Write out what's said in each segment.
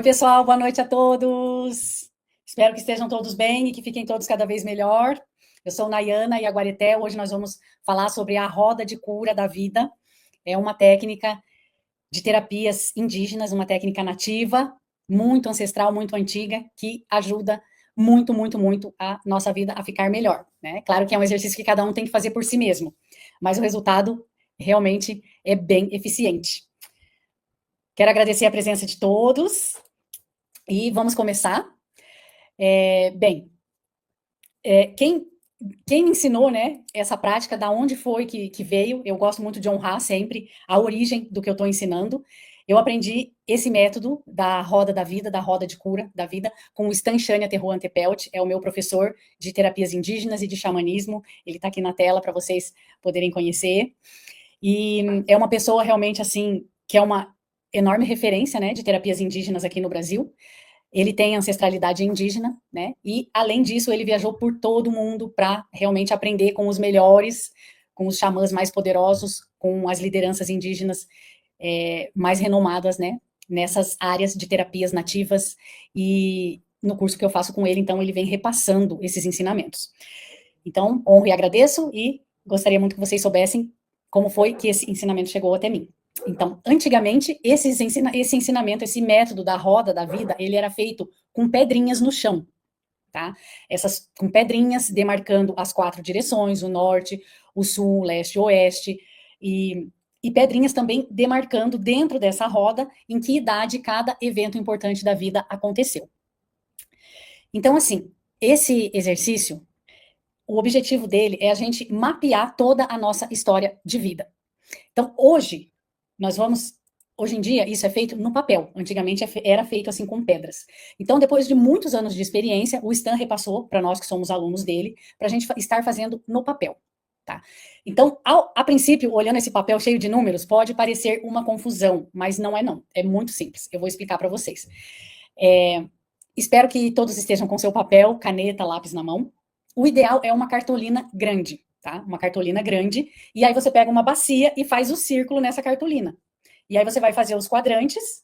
Oi, pessoal, boa noite a todos. Espero que estejam todos bem e que fiquem todos cada vez melhor. Eu sou Nayana Yaguareté. Hoje nós vamos falar sobre a roda de cura da vida. É uma técnica de terapias indígenas, uma técnica nativa, muito ancestral, muito antiga, que ajuda muito, muito, muito a nossa vida a ficar melhor, né? Claro que é um exercício que cada um tem que fazer por si mesmo, mas o resultado realmente é bem eficiente. Quero agradecer a presença de todos e vamos começar. Bem, quem me ensinou, né, essa prática, da onde foi que veio, eu gosto muito de honrar sempre a origem do que eu estou ensinando. Eu aprendi esse método da roda da vida, da roda de cura da vida, com o Stan Shania Tehuan Tepelt, é o meu professor de terapias indígenas e de xamanismo. Ele está aqui na tela para vocês poderem conhecer. E é uma pessoa realmente, assim, que é uma enorme referência, né, de terapias indígenas aqui no Brasil. Ele tem ancestralidade indígena, né? E, além disso, ele viajou por todo o mundo para realmente aprender com os melhores, com os xamãs mais poderosos, com as lideranças indígenas mais renomadas, né? Nessas áreas de terapias nativas. E no curso que eu faço com ele, então, ele vem repassando esses ensinamentos. Então, honro e agradeço e gostaria muito que vocês soubessem como foi que esse ensinamento chegou até mim. Então, antigamente, esse ensinamento, esse método da roda da vida, ele era feito com pedrinhas no chão, tá? Essas com pedrinhas demarcando as 4 direções, o norte, o sul, o leste, o oeste, e pedrinhas também demarcando dentro dessa roda em que idade cada evento importante da vida aconteceu. Então, assim, esse exercício, o objetivo dele é a gente mapear toda a nossa história de vida. Então, hoje, nós vamos. Hoje em dia, isso é feito no papel. Antigamente era feito assim com pedras. Então, depois de muitos anos de experiência, o Stan repassou para nós que somos alunos dele, para a gente estar fazendo no papel. Tá? Então, a princípio, olhando esse papel cheio de números, pode parecer uma confusão, mas não é não. É muito simples. Eu vou explicar para vocês. Espero que todos estejam com seu papel, caneta, lápis na mão. O ideal é uma cartolina grande, tá? Uma cartolina grande. E aí você pega uma bacia e faz o círculo nessa cartolina. E aí você vai fazer os quadrantes.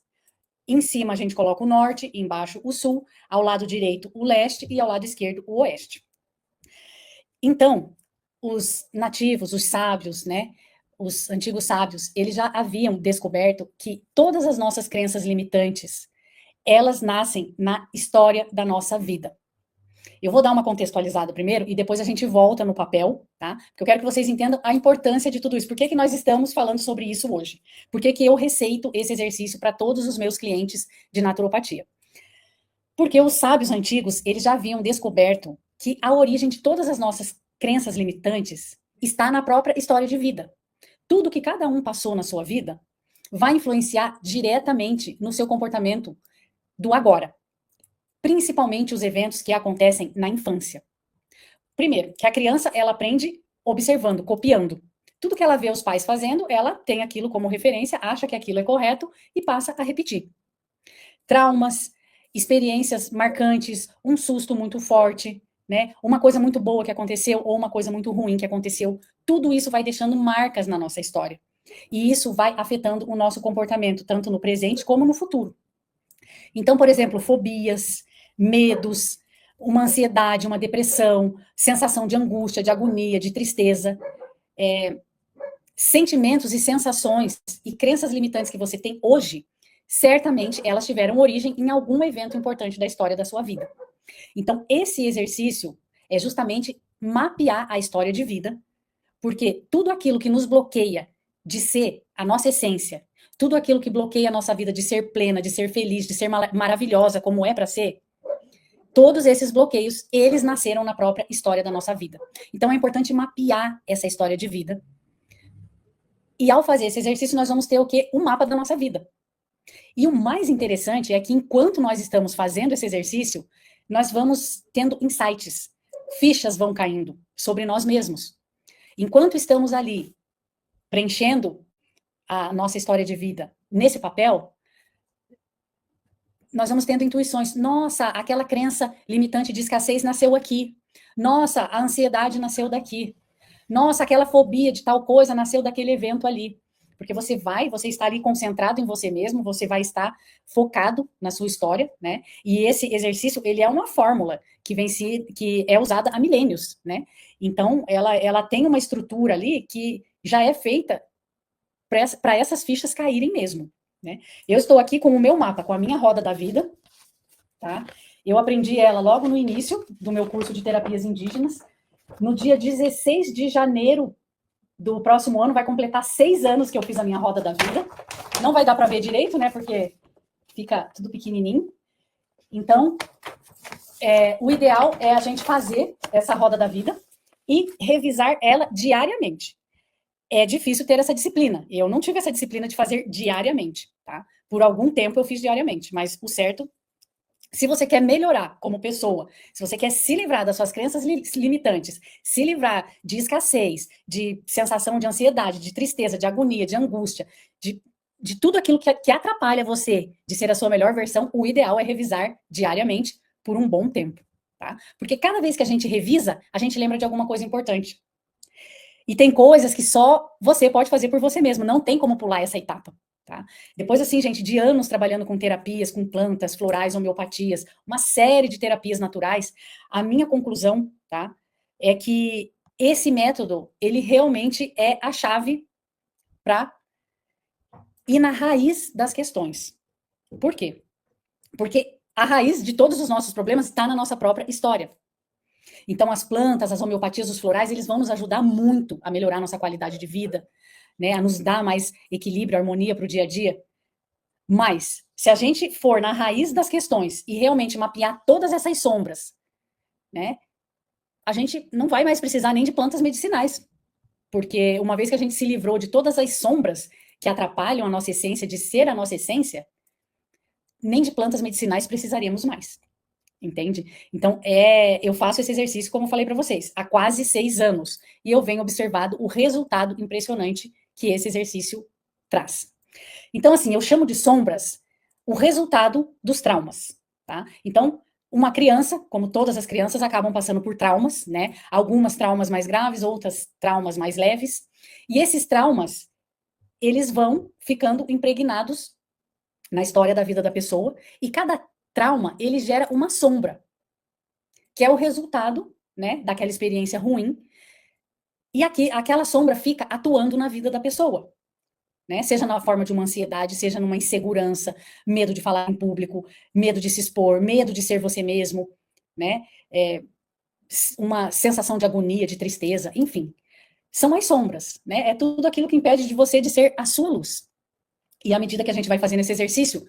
Em cima a gente coloca o norte, embaixo o sul, ao lado direito o leste e ao lado esquerdo o oeste. Então, os nativos, os sábios, né? Os antigos sábios, eles já haviam descoberto que todas as nossas crenças limitantes, elas nascem na história da nossa vida. Eu vou dar uma contextualizada primeiro e depois a gente volta no papel, tá? Porque eu quero que vocês entendam a importância de tudo isso. Por que nós estamos falando sobre isso hoje? Por que eu receito esse exercício para todos os meus clientes de naturopatia? Porque os sábios antigos, eles já haviam descoberto que a origem de todas as nossas crenças limitantes está na própria história de vida. Tudo que cada um passou na sua vida vai influenciar diretamente no seu comportamento do agora, principalmente os eventos que acontecem na infância. Primeiro, que a criança ela aprende observando, copiando. Tudo que ela vê os pais fazendo, ela tem aquilo como referência, acha que aquilo é correto e passa a repetir. Traumas, experiências marcantes, um susto muito forte, né? Uma coisa muito boa que aconteceu ou uma coisa muito ruim que aconteceu, tudo isso vai deixando marcas na nossa história. E isso vai afetando o nosso comportamento, tanto no presente como no futuro. Então, por exemplo, fobias, medos, uma ansiedade, uma depressão, sensação de angústia, de agonia, de tristeza, sentimentos e sensações e crenças limitantes que você tem hoje, certamente elas tiveram origem em algum evento importante da história da sua vida. Então, esse exercício é justamente mapear a história de vida, porque tudo aquilo que nos bloqueia de ser a nossa essência, tudo aquilo que bloqueia a nossa vida de ser plena, de ser feliz, de ser maravilhosa como é para ser, todos esses bloqueios, eles nasceram na própria história da nossa vida. Então é importante mapear essa história de vida. E ao fazer esse exercício, nós vamos ter o quê? Um mapa da nossa vida. E o mais interessante é que enquanto nós estamos fazendo esse exercício, nós vamos tendo insights, fichas vão caindo sobre nós mesmos. Enquanto estamos ali preenchendo a nossa história de vida nesse papel, nós vamos tendo intuições. Nossa, aquela crença limitante de escassez nasceu aqui. Nossa, a ansiedade nasceu daqui. Nossa, aquela fobia de tal coisa nasceu daquele evento ali. Porque você está ali concentrado em você mesmo, você vai estar focado na sua história, né? E esse exercício, ele é uma fórmula que é usada há milênios, né? Então, ela tem uma estrutura ali que já é feita para essas fichas caírem mesmo, né? Eu estou aqui com o meu mapa, com a minha roda da vida, tá? Eu aprendi ela logo no início do meu curso de terapias indígenas. No dia 16 de janeiro do próximo ano, vai completar 6 anos que eu fiz a minha roda da vida. Não vai dar para ver direito, né? Porque fica tudo pequenininho. Então, o ideal é a gente fazer essa roda da vida e revisar ela diariamente. É difícil ter essa disciplina. Eu não tive essa disciplina de fazer diariamente, tá? Por algum tempo eu fiz diariamente, mas o certo, se você quer melhorar como pessoa, se você quer se livrar das suas crenças limitantes, se livrar de escassez, de sensação de ansiedade, de tristeza, de agonia, de angústia, de tudo aquilo que atrapalha você de ser a sua melhor versão, o ideal é revisar diariamente por um bom tempo, tá? Porque cada vez que a gente revisa, a gente lembra de alguma coisa importante. E tem coisas que só você pode fazer por você mesmo, não tem como pular essa etapa, tá? Depois, assim, gente, de anos trabalhando com terapias, com plantas, florais, homeopatias, uma série de terapias naturais, a minha conclusão, tá, é que esse método, ele realmente é a chave para ir na raiz das questões. Por quê? Porque a raiz de todos os nossos problemas está na nossa própria história. Então, as plantas, as homeopatias, os florais, eles vão nos ajudar muito a melhorar nossa qualidade de vida, né? A nos dar mais equilíbrio, harmonia para o dia a dia. Mas, se a gente for na raiz das questões e realmente mapear todas essas sombras, né? A gente não vai mais precisar nem de plantas medicinais. Porque uma vez que a gente se livrou de todas as sombras que atrapalham a nossa essência, de ser a nossa essência, nem de plantas medicinais precisaríamos mais. Entende? Então, eu faço esse exercício, como eu falei para vocês, há quase 6 anos. E eu venho observado o resultado impressionante que esse exercício traz. Então, assim, eu chamo de sombras o resultado dos traumas, tá? Então, uma criança, como todas as crianças, acabam passando por traumas, né? Algumas traumas mais graves, outras traumas mais leves. E esses traumas, eles vão ficando impregnados na história da vida da pessoa, e cada trauma, ele gera uma sombra, que é o resultado, né, daquela experiência ruim, e aquela sombra fica atuando na vida da pessoa, né, seja na forma de uma ansiedade, seja numa insegurança, medo de falar em público, medo de se expor, medo de ser você mesmo, né, uma sensação de agonia, de tristeza, enfim, são as sombras, né, é tudo aquilo que impede de você de ser a sua luz. E à medida que a gente vai fazendo esse exercício,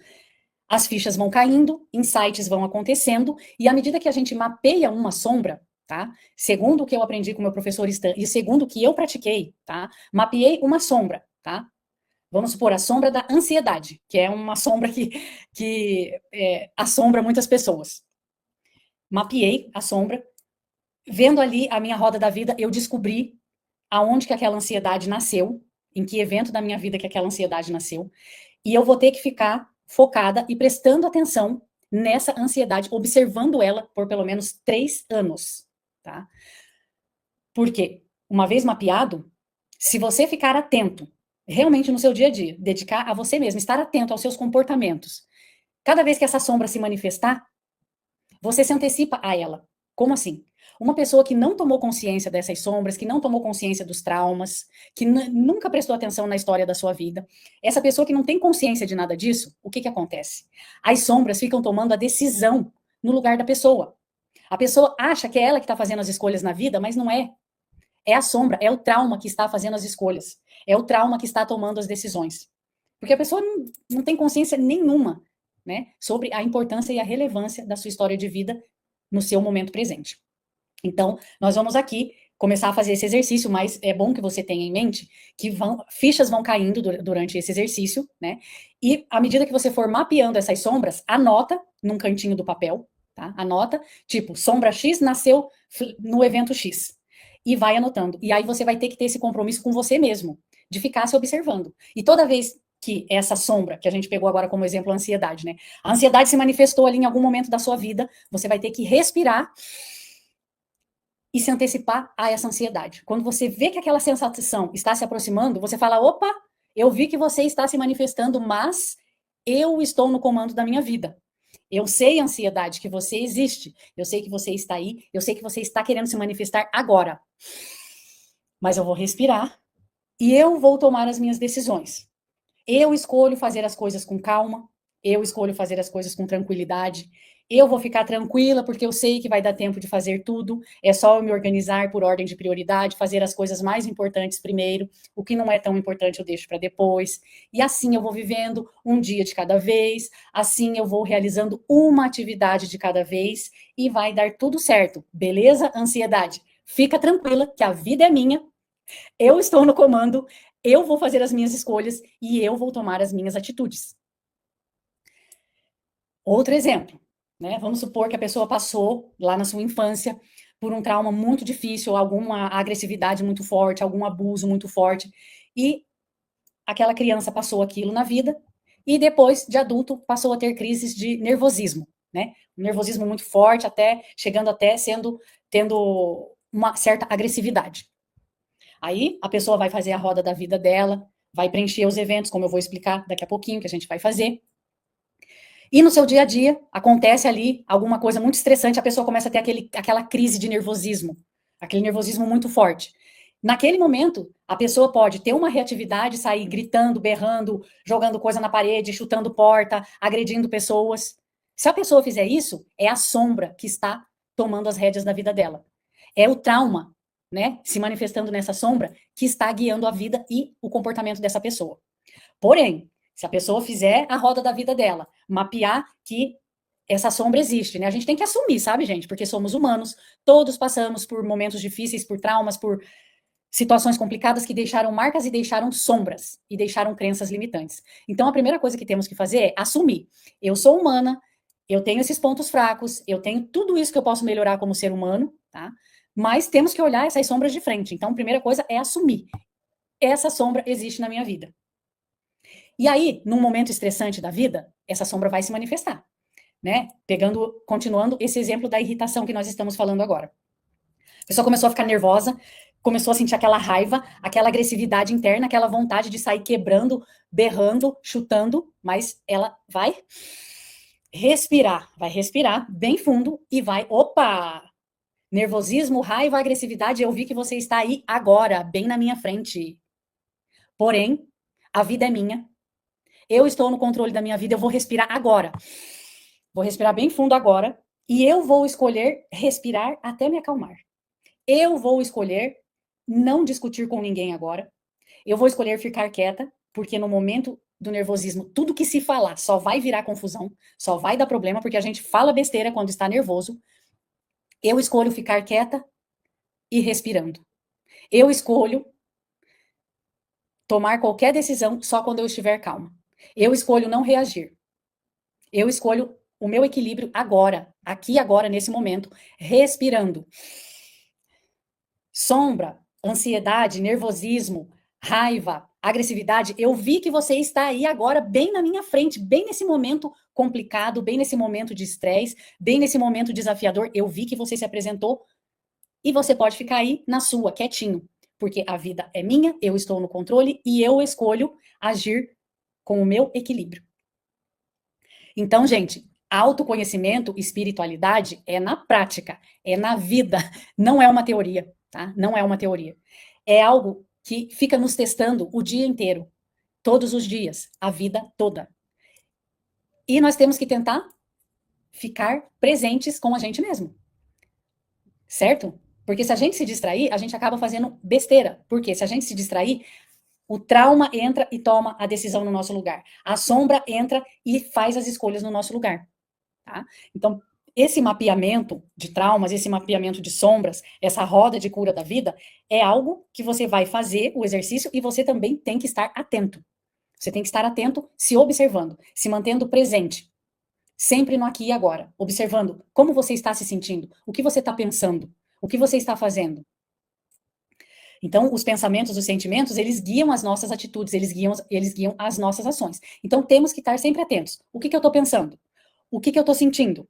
as fichas vão caindo, insights vão acontecendo, e à medida que a gente mapeia uma sombra, tá? Segundo o que eu aprendi com o meu professor Stan, e segundo o que eu pratiquei, tá? Mapeei uma sombra, tá? Vamos supor, a sombra da ansiedade, que é uma sombra que assombra muitas pessoas. Mapeei a sombra, vendo ali a minha roda da vida, eu descobri aonde que aquela ansiedade nasceu, em que evento da minha vida que aquela ansiedade nasceu, e eu vou ter que ficar focada e prestando atenção nessa ansiedade, observando ela por pelo menos 3 anos, tá? Porque, uma vez mapeado, se você ficar atento, realmente no seu dia a dia, dedicar a você mesmo, estar atento aos seus comportamentos, cada vez que essa sombra se manifestar, você se antecipa a ela. Como assim? Uma pessoa que não tomou consciência dessas sombras, que não tomou consciência dos traumas, que nunca prestou atenção na história da sua vida, essa pessoa que não tem consciência de nada disso, o que acontece? As sombras ficam tomando a decisão no lugar da pessoa. A pessoa acha que é ela que está fazendo as escolhas na vida, mas não é. É a sombra, é o trauma que está fazendo as escolhas. É o trauma que está tomando as decisões. Porque a pessoa não tem consciência nenhuma, né, sobre a importância e a relevância da sua história de vida no seu momento presente. Então, nós vamos aqui começar a fazer esse exercício, mas é bom que você tenha em mente que fichas vão caindo durante esse exercício, né? E à medida que você for mapeando essas sombras, anota num cantinho do papel, tá? Anota, tipo, sombra X nasceu no evento X. E vai anotando. E aí você vai ter que ter esse compromisso com você mesmo, de ficar se observando. E toda vez que essa sombra, que a gente pegou agora como exemplo a ansiedade, né? A ansiedade se manifestou ali em algum momento da sua vida, você vai ter que respirar e se antecipar a essa ansiedade. Quando você vê que aquela sensação está se aproximando, você fala, opa, Eu vi que você está se manifestando, mas eu estou no comando da minha vida. Eu sei, ansiedade, que você existe. Eu sei que você está aí. Eu sei que você está querendo se manifestar agora. Mas eu vou respirar e eu vou tomar as minhas decisões. Eu escolho fazer as coisas com calma, eu escolho fazer as coisas com tranquilidade. Eu vou ficar tranquila porque eu sei que vai dar tempo de fazer tudo. É só eu me organizar por ordem de prioridade, fazer as coisas mais importantes primeiro. O que não é tão importante eu deixo para depois. E assim eu vou vivendo um dia de cada vez. Assim eu vou realizando uma atividade de cada vez e vai dar tudo certo. Beleza? Ansiedade. Fica tranquila que a vida é minha. Eu estou no comando, eu vou fazer as minhas escolhas e eu vou tomar as minhas atitudes. Outro exemplo, né? Vamos supor que a pessoa passou lá na sua infância por um trauma muito difícil, alguma agressividade muito forte, algum abuso muito forte, e aquela criança passou aquilo na vida e depois de adulto passou a ter crises de nervosismo, né? Um nervosismo muito forte, até chegando até tendo uma certa agressividade. Aí a pessoa vai fazer a roda da vida dela, vai preencher os eventos, como eu vou explicar daqui a pouquinho, que a gente vai fazer. E no seu dia a dia, acontece ali alguma coisa muito estressante, a pessoa começa a ter aquela crise de nervosismo, aquele nervosismo muito forte. Naquele momento, a pessoa pode ter uma reatividade, sair gritando, berrando, jogando coisa na parede, chutando porta, agredindo pessoas. Se a pessoa fizer isso, é a sombra que está tomando as rédeas da vida dela. É o trauma, né, se manifestando nessa sombra, que está guiando a vida e o comportamento dessa pessoa. Porém, se a pessoa fizer a roda da vida dela, mapear que essa sombra existe, né? A gente tem que assumir, sabe, gente? Porque somos humanos, todos passamos por momentos difíceis, por traumas, por situações complicadas que deixaram marcas e deixaram sombras e deixaram crenças limitantes. Então, a primeira coisa que temos que fazer é assumir. Eu sou humana, eu tenho esses pontos fracos, eu tenho tudo isso que eu posso melhorar como ser humano, tá? Mas temos que olhar essas sombras de frente. Então, a primeira coisa é assumir. Essa sombra existe na minha vida. E aí, num momento estressante da vida, essa sombra vai se manifestar, né? Continuando esse exemplo da irritação que nós estamos falando agora. A pessoa começou a ficar nervosa, começou a sentir aquela raiva, aquela agressividade interna, aquela vontade de sair quebrando, berrando, chutando, mas ela vai respirar bem fundo e vai, opa! Nervosismo, raiva, agressividade, eu vi que você está aí agora, bem na minha frente. Porém, a vida é minha. Eu estou no controle da minha vida, eu vou respirar agora. Vou respirar bem fundo agora e eu vou escolher respirar até me acalmar. Eu vou escolher não discutir com ninguém agora. Eu vou escolher ficar quieta, porque no momento do nervosismo, tudo que se falar só vai virar confusão, só vai dar problema, porque a gente fala besteira quando está nervoso. Eu escolho ficar quieta e respirando. Eu escolho tomar qualquer decisão só quando eu estiver calma. Eu escolho não reagir. Eu escolho o meu equilíbrio agora, aqui agora, nesse momento, respirando. Sombra, ansiedade, nervosismo, raiva, agressividade, eu vi que você está aí agora, bem na minha frente, bem nesse momento complicado, bem nesse momento de estresse, bem nesse momento desafiador, eu vi que você se apresentou e você pode ficar aí na sua, quietinho, porque a vida é minha, eu estou no controle e eu escolho agir com o meu equilíbrio. Então, gente, autoconhecimento, espiritualidade é na prática, é na vida, não é uma teoria, tá? Não é uma teoria. É algo que fica nos testando o dia inteiro, todos os dias, a vida toda. E nós temos que tentar ficar presentes com a gente mesmo, certo? Porque se a gente se distrair, a gente acaba fazendo besteira. Porque se a gente se distrair, o trauma entra e toma a decisão no nosso lugar. A sombra entra e faz as escolhas no nosso lugar. Tá? Então, esse mapeamento de traumas, esse mapeamento de sombras, essa roda de cura da vida, é algo que você vai fazer o exercício e você também tem que estar atento. Você tem que estar atento, se observando, se mantendo presente, sempre no aqui e agora, observando como você está se sentindo, o que você está pensando, o que você está fazendo. Então, os pensamentos, os sentimentos, eles guiam as nossas atitudes, eles guiam as nossas ações. Então, temos que estar sempre atentos. O que eu estou pensando? O que eu estou sentindo?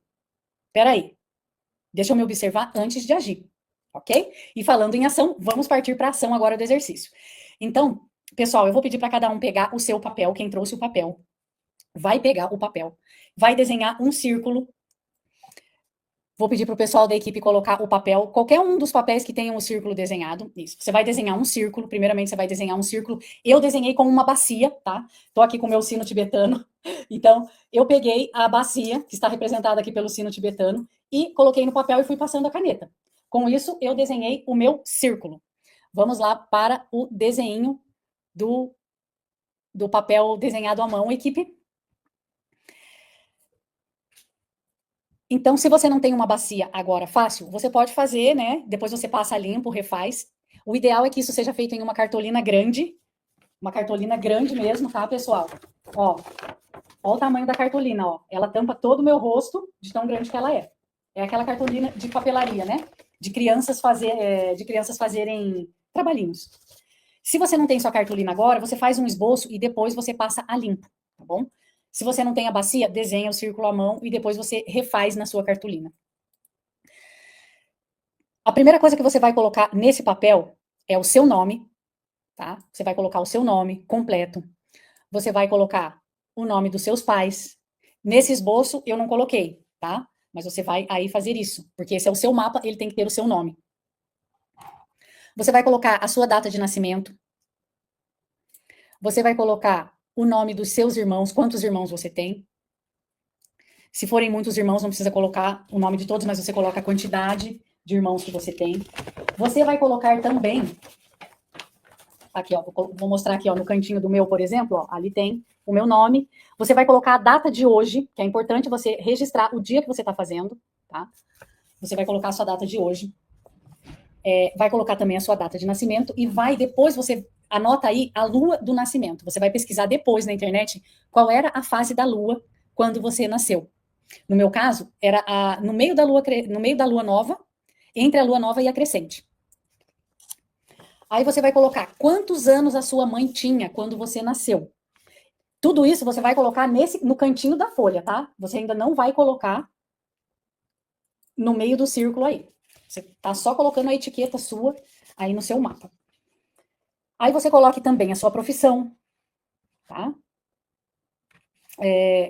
Peraí, deixa eu me observar antes de agir, ok? E falando em ação, vamos partir para a ação agora do exercício. Então, Pessoal, eu vou pedir para cada um pegar o seu papel, quem trouxe o papel. Vai pegar o papel, vai desenhar um círculo. Vou pedir para o pessoal da equipe colocar o papel, qualquer um dos papéis que tenham um círculo desenhado. Isso. Você vai desenhar um círculo. Primeiramente, você vai desenhar um círculo. Eu desenhei com uma bacia, tá? Tô aqui com o meu sino tibetano. Então, eu peguei a bacia, que está representada aqui pelo sino tibetano, e coloquei no papel e fui passando a caneta. Com isso, eu desenhei o meu círculo. Vamos lá para o desenho do papel desenhado à mão, equipe. Então, se você não tem uma bacia agora fácil, você pode fazer, né? Depois você passa limpo, refaz. O ideal é que isso seja feito em uma cartolina grande mesmo, tá, pessoal? Ó o tamanho da cartolina, ó. Ela tampa todo o meu rosto de tão grande que ela é. É aquela cartolina de papelaria, né? De crianças fazerem trabalhinhos. Se você não tem sua cartolina agora, você faz um esboço e depois você passa a limpo, tá bom? Se você não tem a bacia, desenha o círculo à mão e depois você refaz na sua cartolina. A primeira coisa que você vai colocar nesse papel é o seu nome, tá? Você vai colocar o seu nome completo. Você vai colocar o nome dos seus pais. Nesse esboço eu não coloquei, tá? Mas você vai aí fazer isso, porque esse é o seu mapa, ele tem que ter o seu nome. Você vai colocar a sua data de nascimento. Você vai colocar o nome dos seus irmãos, quantos irmãos você tem. Se forem muitos irmãos, não precisa colocar o nome de todos, mas você coloca a quantidade de irmãos que você tem. Você vai colocar também, aqui, ó, vou mostrar aqui, ó, no cantinho do meu, por exemplo, ó, ali tem o meu nome. Você vai colocar a data de hoje, que é importante você registrar o dia que você está fazendo, tá? Você vai colocar a sua data de hoje. Vai colocar também a sua data de nascimento e depois você anota aí a lua do nascimento. Você vai pesquisar depois na internet qual era a fase da lua quando você nasceu. No meu caso, era no meio da lua nova, entre a lua nova e a crescente. Aí você vai colocar quantos anos a sua mãe tinha quando você nasceu. Tudo isso você vai colocar no cantinho da folha, tá? Você ainda não vai colocar no meio do círculo aí. Você tá só colocando a etiqueta sua aí no seu mapa. Aí você coloque também a sua profissão, tá?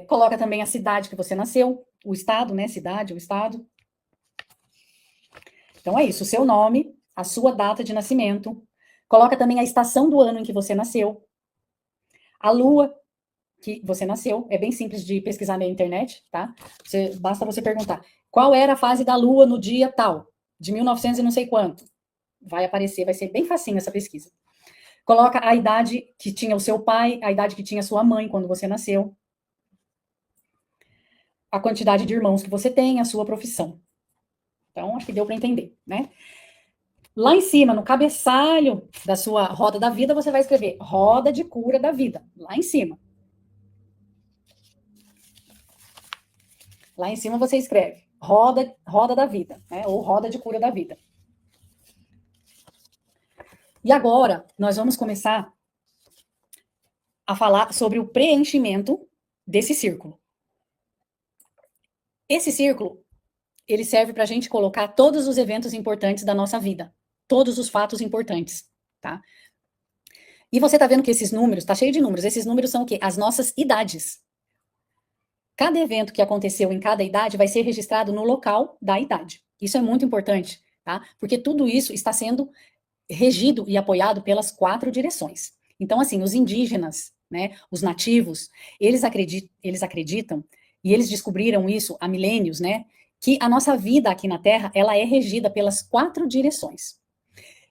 Coloca também a cidade que você nasceu, o estado, né? Cidade, o estado. Então é isso, o seu nome, a sua data de nascimento. Coloca também a estação do ano em que você nasceu. A lua que você nasceu. É bem simples de pesquisar na internet, tá? Basta você perguntar qual era a fase da lua no dia tal, de 1900 e não sei quanto. Vai aparecer, vai ser bem facinho essa pesquisa. Coloca a idade que tinha o seu pai, a idade que tinha a sua mãe quando você nasceu. A quantidade de irmãos que você tem, a sua profissão. Então, acho que deu para entender, né? Lá em cima, no cabeçalho da sua roda da vida, você vai escrever roda de cura da vida. Lá em cima. Lá em cima você escreve roda da vida, né? Ou roda de cura da vida. E agora, nós vamos começar a falar sobre o preenchimento desse círculo. Esse círculo, ele serve para a gente colocar todos os eventos importantes da nossa vida. Todos os fatos importantes, tá? E você tá vendo que esses números, tá cheio de números, esses números são o quê? As nossas idades. Cada evento que aconteceu em cada idade vai ser registrado no local da idade. Isso é muito importante, tá? Porque tudo isso está sendo regido e apoiado pelas 4 direções. Então, assim, os indígenas, né, os nativos, eles acreditam, e eles descobriram isso há milênios, né, que a nossa vida aqui na Terra, ela é regida pelas 4 direções.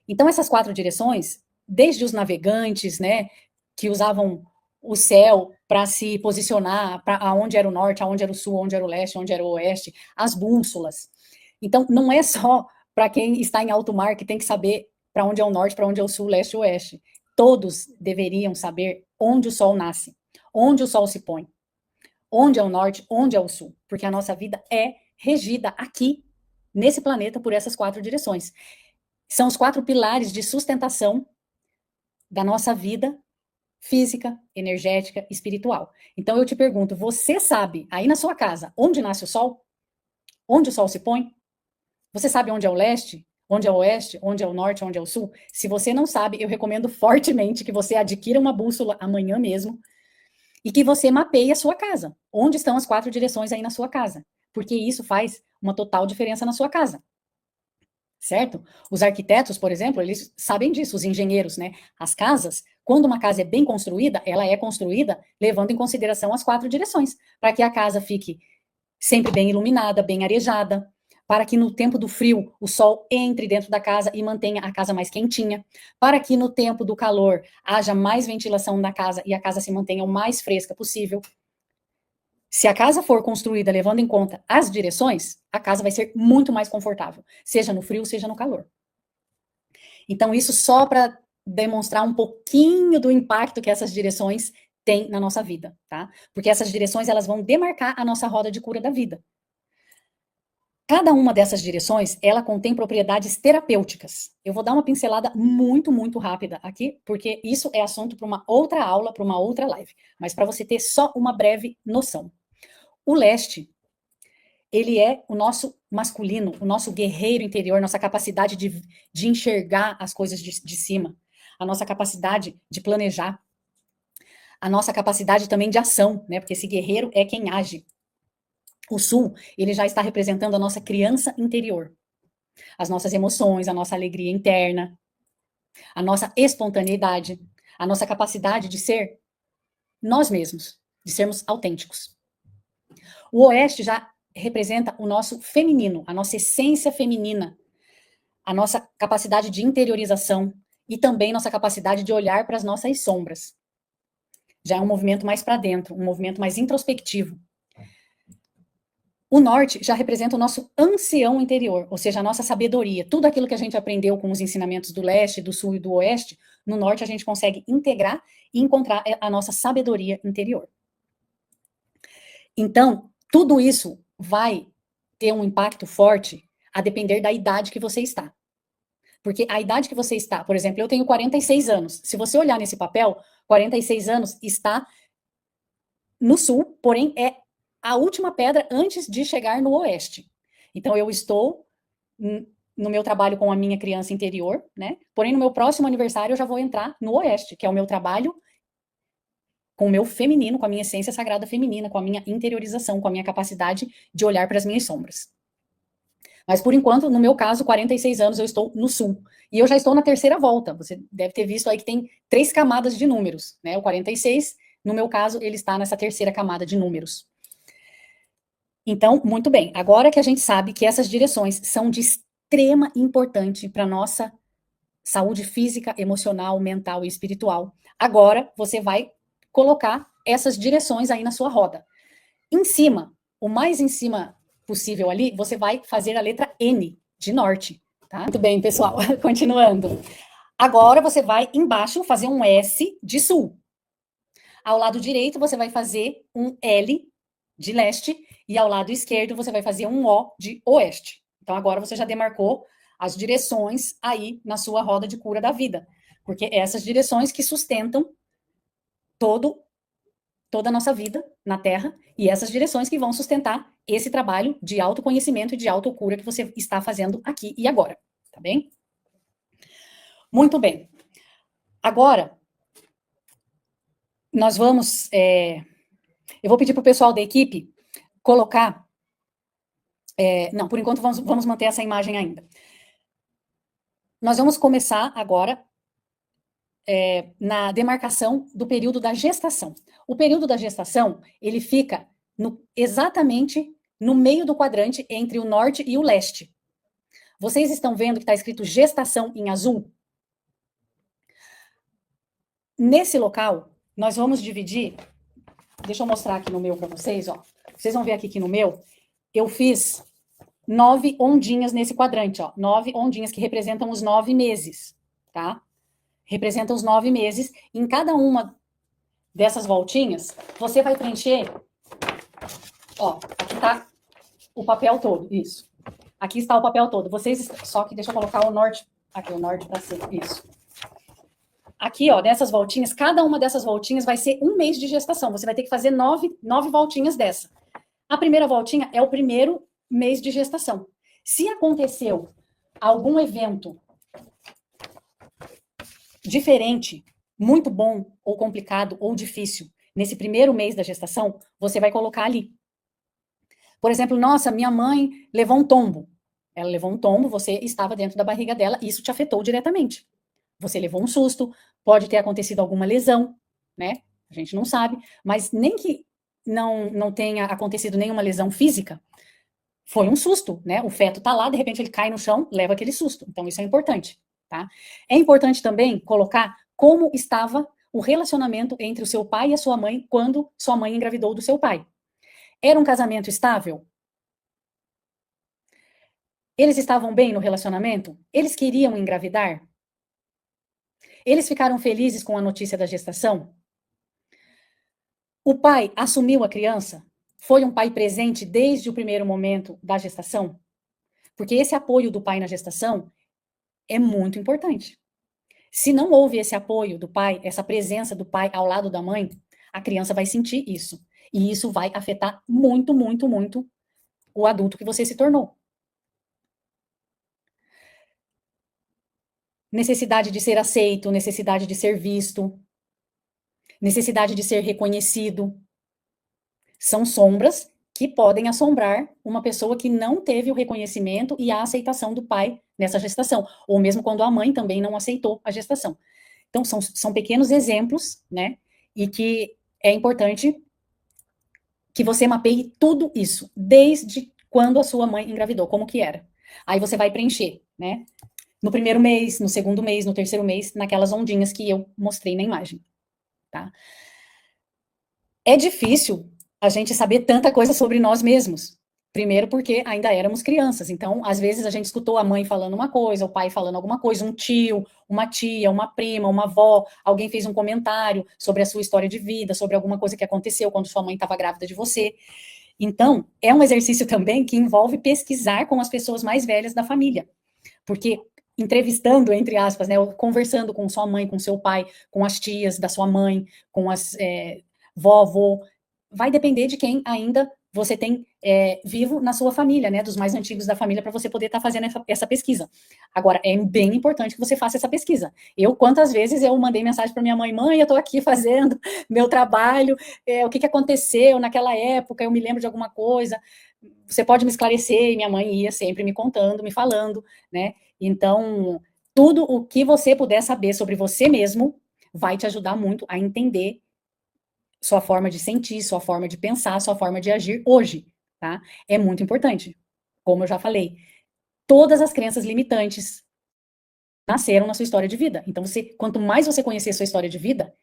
Então, essas 4 direções, desde os navegantes, né, que usavam o céu para se posicionar, para aonde era o norte, aonde era o sul, aonde era o leste, aonde era o oeste, as bússolas. Então, não é só para quem está em alto mar que tem que saber para onde é o norte, para onde é o sul, leste e oeste. Todos deveriam saber onde o sol nasce, onde o sol se põe, onde é o norte, onde é o sul, porque a nossa vida é regida aqui, nesse planeta, por essas 4 direções. São os 4 pilares de sustentação da nossa vida física, energética, espiritual. Então eu te pergunto, você sabe, aí na sua casa, onde nasce o sol? Onde o sol se põe? Você sabe onde é o leste? onde é o oeste, onde é o norte, onde é o sul. Se você não sabe, eu recomendo fortemente que você adquira uma bússola amanhã mesmo e que você mapeie a sua casa. Onde estão as 4 direções aí na sua casa? Porque isso faz uma total diferença na sua casa. Certo? Os arquitetos, por exemplo, eles sabem disso, os engenheiros, né? As casas, quando uma casa é bem construída, ela é construída levando em consideração as 4 direções, para que a casa fique sempre bem iluminada, bem arejada, para que no tempo do frio o sol entre dentro da casa e mantenha a casa mais quentinha, para que no tempo do calor haja mais ventilação na casa e a casa se mantenha o mais fresca possível. Se a casa for construída levando em conta as direções, a casa vai ser muito mais confortável, seja no frio, seja no calor. Então, isso só para demonstrar um pouquinho do impacto que essas direções têm na nossa vida, tá? Porque essas direções, elas vão demarcar a nossa roda de cura da vida. Cada uma dessas direções, ela contém propriedades terapêuticas. Eu vou dar uma pincelada muito, muito rápida aqui, porque isso é assunto para uma outra aula, para uma outra live. Mas para você ter só uma breve noção. O leste, ele é o nosso masculino, o nosso guerreiro interior, nossa capacidade de enxergar as coisas de cima, a nossa capacidade de planejar, a nossa capacidade também de ação, né? Porque esse guerreiro é quem age. O sul, ele já está representando a nossa criança interior, as nossas emoções, a nossa alegria interna, a nossa espontaneidade, a nossa capacidade de ser nós mesmos, de sermos autênticos. O oeste já representa o nosso feminino, a nossa essência feminina, a nossa capacidade de interiorização e também nossa capacidade de olhar para as nossas sombras. Já é um movimento mais para dentro, um movimento mais introspectivo. O norte já representa o nosso ancião interior, ou seja, a nossa sabedoria. Tudo aquilo que a gente aprendeu com os ensinamentos do leste, do sul e do oeste, no norte a gente consegue integrar e encontrar a nossa sabedoria interior. Então, tudo isso vai ter um impacto forte a depender da idade que você está. Porque a idade que você está, por exemplo, eu tenho 46 anos. Se você olhar nesse papel, 46 anos está no sul, porém é a última pedra antes de chegar no oeste. Então, eu estou no meu trabalho com a minha criança interior, né? Porém, no meu próximo aniversário, eu já vou entrar no oeste, que é o meu trabalho com o meu feminino, com a minha essência sagrada feminina, com a minha interiorização, com a minha capacidade de olhar para as minhas sombras. Mas, por enquanto, no meu caso, 46 anos, eu estou no sul. E eu já estou na terceira volta. Você deve ter visto aí que tem 3 camadas de números, né? O 46, no meu caso, ele está nessa terceira camada de números. Então, muito bem. Agora que a gente sabe que essas direções são de extrema importância para a nossa saúde física, emocional, mental e espiritual, agora você vai colocar essas direções aí na sua roda. Em cima, o mais em cima possível ali, você vai fazer a letra N, de norte, tá? Muito bem, pessoal. Continuando. Agora você vai embaixo fazer um S de sul. Ao lado direito, você vai fazer um L de leste e ao lado esquerdo você vai fazer um O de oeste. Então agora você já demarcou as direções aí na sua roda de cura da vida, porque essas direções que sustentam toda a nossa vida na Terra e essas direções que vão sustentar esse trabalho de autoconhecimento e de autocura que você está fazendo aqui e agora, tá bem? Muito bem. Agora, nós vamos... eu vou pedir para o pessoal da equipe colocar... não, por enquanto vamos manter essa imagem ainda. Nós vamos começar agora na demarcação do período da gestação. O período da gestação, ele fica exatamente no meio do quadrante entre o norte e o leste. Vocês estão vendo que está escrito gestação em azul? Nesse local, nós vamos dividir... Deixa eu mostrar aqui no meu para vocês, ó. Vocês vão ver aqui que no meu, eu fiz 9 ondinhas nesse quadrante, ó. 9 ondinhas que representam os 9 meses, tá? Representam os 9 meses. Em cada uma dessas voltinhas, você vai preencher... Ó, aqui tá o papel todo, isso. Aqui está o papel todo. Vocês... Só que deixa eu colocar o norte... Aqui, o norte para ser, isso. Aqui, ó, dessas voltinhas, cada uma dessas voltinhas vai ser um mês de gestação. Você vai ter que fazer 9 voltinhas dessa. A primeira voltinha é o primeiro mês de gestação. Se aconteceu algum evento diferente, muito bom, ou complicado, ou difícil, nesse primeiro mês da gestação, você vai colocar ali. Por exemplo, nossa, minha mãe levou um tombo. Ela levou um tombo, você estava dentro da barriga dela, e isso te afetou diretamente. Você levou um susto, pode ter acontecido alguma lesão, né? A gente não sabe, mas nem que não tenha acontecido nenhuma lesão física, foi um susto, né? O feto tá lá, de repente ele cai no chão, leva aquele susto. Então isso é importante, tá? É importante também colocar como estava o relacionamento entre o seu pai e a sua mãe quando sua mãe engravidou do seu pai. Era um casamento estável? Eles estavam bem no relacionamento? Eles queriam engravidar? Eles ficaram felizes com a notícia da gestação? O pai assumiu a criança? Foi um pai presente desde o primeiro momento da gestação? Porque esse apoio do pai na gestação é muito importante. Se não houve esse apoio do pai, essa presença do pai ao lado da mãe, a criança vai sentir isso. E isso vai afetar muito, muito, muito o adulto que você se tornou. Necessidade de ser aceito, necessidade de ser visto, necessidade de ser reconhecido. São sombras que podem assombrar uma pessoa que não teve o reconhecimento e a aceitação do pai nessa gestação, ou mesmo quando a mãe também não aceitou a gestação. Então, são pequenos exemplos, né? E que é importante que você mapeie tudo isso, desde quando a sua mãe engravidou, como que era. Aí você vai preencher, né? No primeiro mês, no segundo mês, no terceiro mês, naquelas ondinhas que eu mostrei na imagem, tá? É difícil a gente saber tanta coisa sobre nós mesmos. Primeiro porque ainda éramos crianças, então às vezes a gente escutou a mãe falando uma coisa, o pai falando alguma coisa, um tio, uma tia, uma prima, uma avó, alguém fez um comentário sobre a sua história de vida, sobre alguma coisa que aconteceu quando sua mãe estava grávida de você. Então, é um exercício também que envolve pesquisar com as pessoas mais velhas da família, porque entrevistando, entre aspas, né, conversando com sua mãe, com seu pai, com as tias da sua mãe, com as vovô, vai depender de quem ainda você tem vivo na sua família, né, dos mais antigos da família, para você poder estar fazendo essa pesquisa. Agora, é bem importante que você faça essa pesquisa. Quantas vezes eu mandei mensagem para minha mãe, mãe, eu estou aqui fazendo meu trabalho, o que aconteceu naquela época, eu me lembro de alguma coisa, você pode me esclarecer? E minha mãe ia sempre me contando, me falando, né? Então, tudo o que você puder saber sobre você mesmo vai te ajudar muito a entender sua forma de sentir, sua forma de pensar, sua forma de agir hoje, tá? É muito importante. Como eu já falei, todas as crenças limitantes nasceram na sua história de vida. Então, quanto mais você conhecer sua história de vida,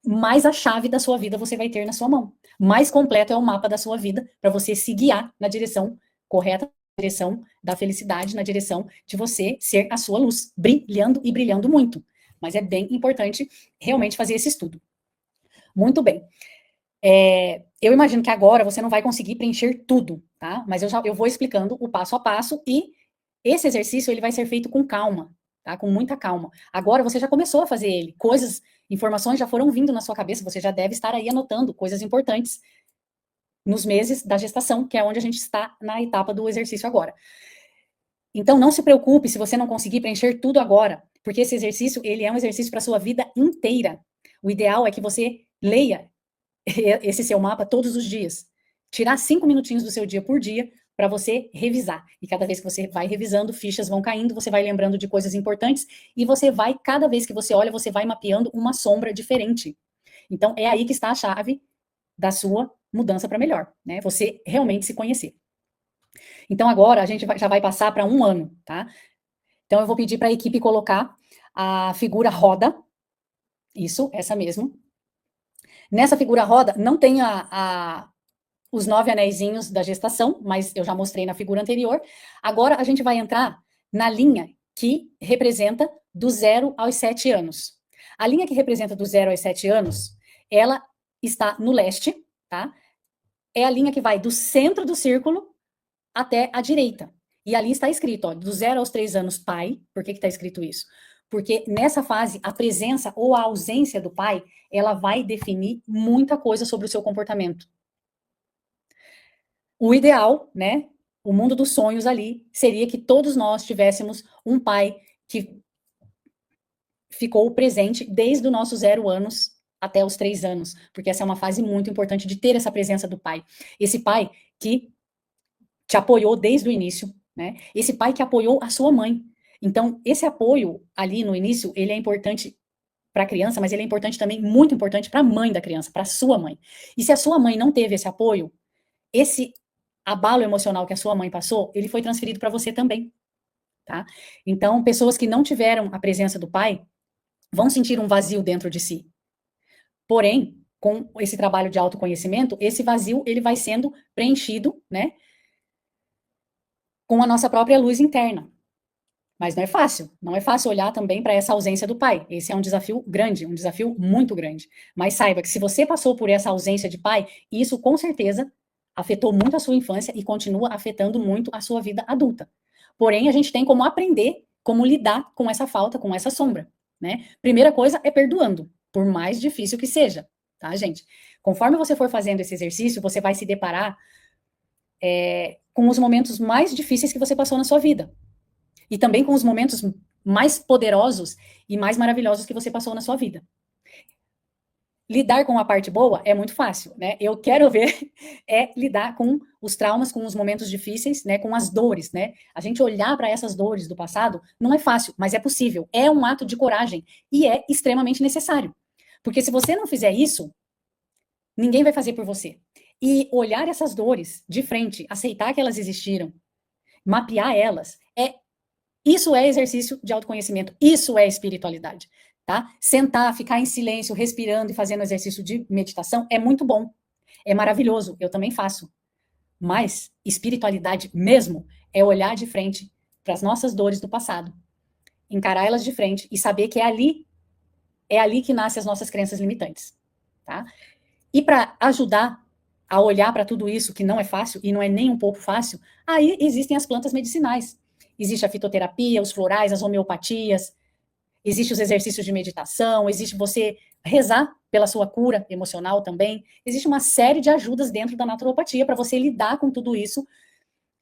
mais a chave da sua vida você vai ter na sua mão. Mais completo é o mapa da sua vida para você se guiar na direção correta, na direção da felicidade, na direção de você ser a sua luz, brilhando e brilhando muito. Mas é bem importante realmente fazer esse estudo. Muito bem. Eu imagino que agora você não vai conseguir preencher tudo, tá? Mas eu vou explicando o passo a passo e esse exercício ele vai ser feito com calma, tá? Com muita calma. Agora você já começou a fazer ele, informações já foram vindo na sua cabeça, você já deve estar aí anotando coisas importantes nos meses da gestação, que é onde a gente está na etapa do exercício agora. Então não se preocupe se você não conseguir preencher tudo agora, porque esse exercício ele é um exercício para a sua vida inteira. O ideal é que você leia esse seu mapa todos os dias. Tirar 5 minutinhos do seu dia por dia para você revisar. E cada vez que você vai revisando, fichas vão caindo, você vai lembrando de coisas importantes e você vai, cada vez que você olha, você vai mapeando uma sombra diferente. Então, é aí que está a chave da sua mudança para melhor, né? Você realmente se conhecer. Então, agora a gente já vai passar para 1 ano, tá? Então, eu vou pedir para a equipe colocar a figura roda. Isso, essa mesmo. Nessa figura roda, não tem os 9 anéisinhos da gestação, mas eu já mostrei na figura anterior. Agora a gente vai entrar na linha que representa do 0 aos 7 anos. A linha que representa do 0 aos 7 anos, ela está no leste, tá? É a linha que vai do centro do círculo até a direita. E ali está escrito, ó, do 0 aos 3 anos, pai. Por que está escrito isso? Porque nessa fase, a presença ou a ausência do pai, ela vai definir muita coisa sobre o seu comportamento. O ideal, né, o mundo dos sonhos ali seria que todos nós tivéssemos um pai que ficou presente desde o nosso 0 anos até os 3 anos, porque essa é uma fase muito importante de ter essa presença do pai. Esse pai que te apoiou desde o início, né? Esse pai que apoiou a sua mãe. Então, esse apoio ali no início, ele é importante para a criança, mas ele é importante também, muito importante para a mãe da criança, para a sua mãe. E se a sua mãe não teve esse apoio, esse abalo emocional que a sua mãe passou, ele foi transferido para você também, tá? Então, pessoas que não tiveram a presença do pai vão sentir um vazio dentro de si. Porém, com esse trabalho de autoconhecimento, esse vazio ele vai sendo preenchido, né, com a nossa própria luz interna. Mas não é fácil olhar também para essa ausência do pai. Esse é um desafio grande, um desafio muito grande. Mas saiba que se você passou por essa ausência de pai, isso com certeza afetou muito a sua infância e continua afetando muito a sua vida adulta. Porém, a gente tem como aprender como lidar com essa falta, com essa sombra, né? Primeira coisa é perdoando, por mais difícil que seja, tá, gente? Conforme você for fazendo esse exercício, você vai se deparar com os momentos mais difíceis que você passou na sua vida. E também com os momentos mais poderosos e mais maravilhosos que você passou na sua vida. Lidar com a parte boa é muito fácil, né? Eu quero ver lidar com os traumas, com os momentos difíceis, né? Com as dores, né? A gente olhar para essas dores do passado não é fácil, mas é possível. É um ato de coragem e é extremamente necessário. Porque se você não fizer isso, ninguém vai fazer por você. E olhar essas dores de frente, aceitar que elas existiram, mapear elas, isso é exercício de autoconhecimento, isso é espiritualidade, tá? Sentar, ficar em silêncio, respirando e fazendo exercício de meditação é muito bom, é maravilhoso, eu também faço. Mas espiritualidade mesmo é olhar de frente para as nossas dores do passado, encarar elas de frente e saber que é ali que nascem as nossas crenças limitantes, tá? E para ajudar a olhar para tudo isso que não é fácil e não é nem um pouco fácil, aí existem as plantas medicinais. Existe a fitoterapia, os florais, as homeopatias, existe os exercícios de meditação, existe você rezar pela sua cura emocional também. Existe uma série de ajudas dentro da naturopatia para você lidar com tudo isso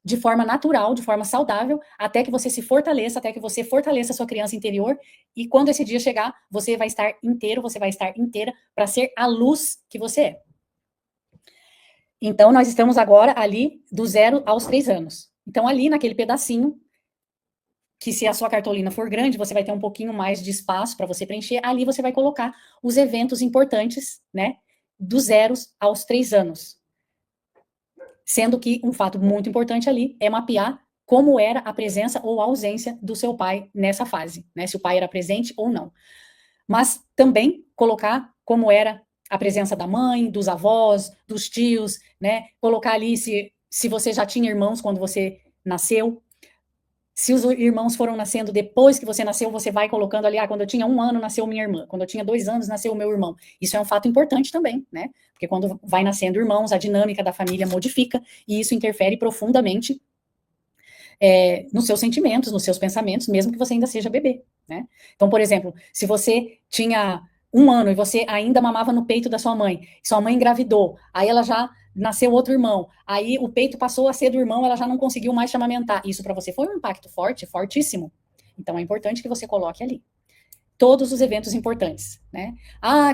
de forma natural, de forma saudável, até que você se fortaleça, até que você fortaleça a sua criança interior, e quando esse dia chegar, você vai estar inteiro, você vai estar inteira para ser a luz que você é. Então, nós estamos agora ali do 0 aos 3 anos. Então, ali naquele pedacinho, que se a sua cartolina for grande, você vai ter um pouquinho mais de espaço para você preencher, ali você vai colocar os eventos importantes, né, dos 0 aos 3 anos. Sendo que um fato muito importante ali é mapear como era a presença ou a ausência do seu pai nessa fase, né, se o pai era presente ou não. Mas também colocar como era a presença da mãe, dos avós, dos tios, né, colocar ali se você já tinha irmãos quando você nasceu. Se os irmãos foram nascendo depois que você nasceu, você vai colocando ali, quando eu tinha 1 ano, nasceu minha irmã. Quando eu tinha 2 anos, nasceu o meu irmão. Isso é um fato importante também, né? Porque quando vai nascendo irmãos, a dinâmica da família modifica e isso interfere profundamente nos seus sentimentos, nos seus pensamentos, mesmo que você ainda seja bebê, né? Então, por exemplo, se você tinha 1 ano e você ainda mamava no peito da sua mãe engravidou, aí ela já nasceu outro irmão, aí o peito passou a ser do irmão, ela já não conseguiu mais te amamentar. Isso para você foi um impacto forte, fortíssimo. Então é importante que você coloque ali todos os eventos importantes, né?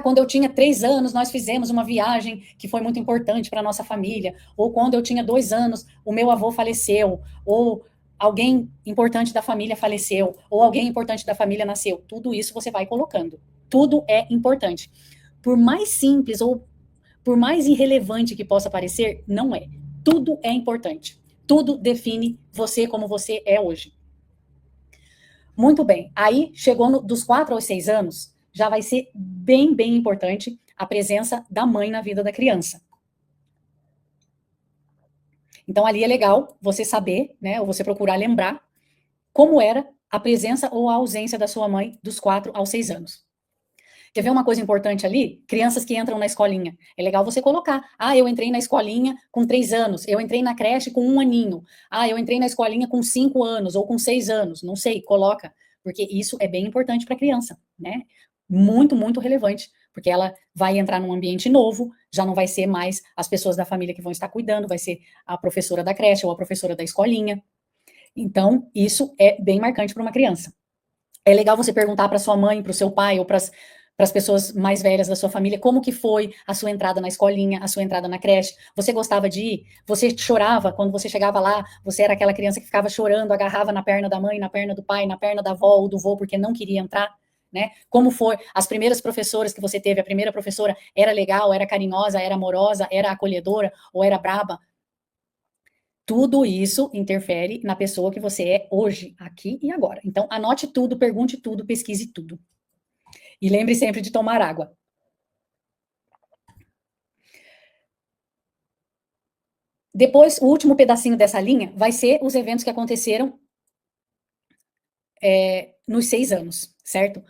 Quando eu tinha 3 anos, nós fizemos uma viagem que foi muito importante para nossa família, ou quando eu tinha 2 anos, o meu avô faleceu, ou alguém importante da família faleceu, ou alguém importante da família nasceu. Tudo isso você vai colocando. Tudo é importante. Por mais simples ou por mais irrelevante que possa parecer, não é. Tudo é importante. Tudo define você como você é hoje. Muito bem. Aí, chegou dos 4 aos 6 anos, já vai ser bem, bem importante a presença da mãe na vida da criança. Então, ali é legal você saber, né, ou você procurar lembrar como era a presença ou a ausência da sua mãe dos 4 aos 6 anos. Quer ver uma coisa importante ali? Crianças que entram na escolinha. É legal você colocar. Eu entrei na escolinha com 3 anos. Eu entrei na creche com 1 aninho. Eu entrei na escolinha com 5 anos ou com 6 anos. Não sei, coloca. Porque isso é bem importante para a criança, né? Muito, muito relevante. porque ela vai entrar num ambiente novo, já não vai ser mais as pessoas da família que vão estar cuidando, vai ser a professora da creche ou a professora da escolinha. Então, isso é bem marcante para uma criança. É legal você perguntar para sua mãe, para o seu pai ou para as pessoas mais velhas da sua família como que foi a sua entrada na escolinha, a sua entrada na creche. Você gostava de ir? Você chorava quando você chegava lá? Você era aquela criança que ficava chorando, agarrava na perna da mãe, na perna do pai, na perna da avó ou do vô porque não queria entrar? Né? Como foi as primeiras professoras que você teve? A primeira professora era legal, era carinhosa, era amorosa, era acolhedora ou era braba? Tudo isso interfere na pessoa que você é hoje, aqui e agora. Então, anote tudo, pergunte tudo, pesquise tudo. E lembre sempre de tomar água. Depois, o último pedacinho dessa linha vai ser os eventos que aconteceram nos 6 anos, certo?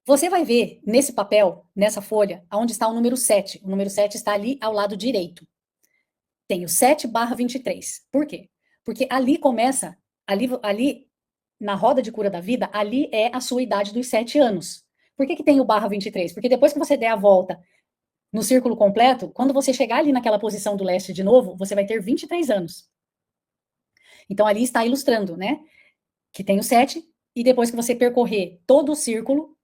Você vai ver nesse papel, nessa folha, onde está o número 7. O número 7 está ali ao lado direito. Tem o 7/23. Por quê? Porque ali começa, ali na roda de cura da vida, ali é a sua idade dos 7 anos. Por que tem o /23? Porque depois que você der a volta no círculo completo, quando você chegar ali naquela posição do leste de novo, você vai ter 23 anos. Então ali está ilustrando, né? Que tem o 7, e depois que você percorrer todo o círculo,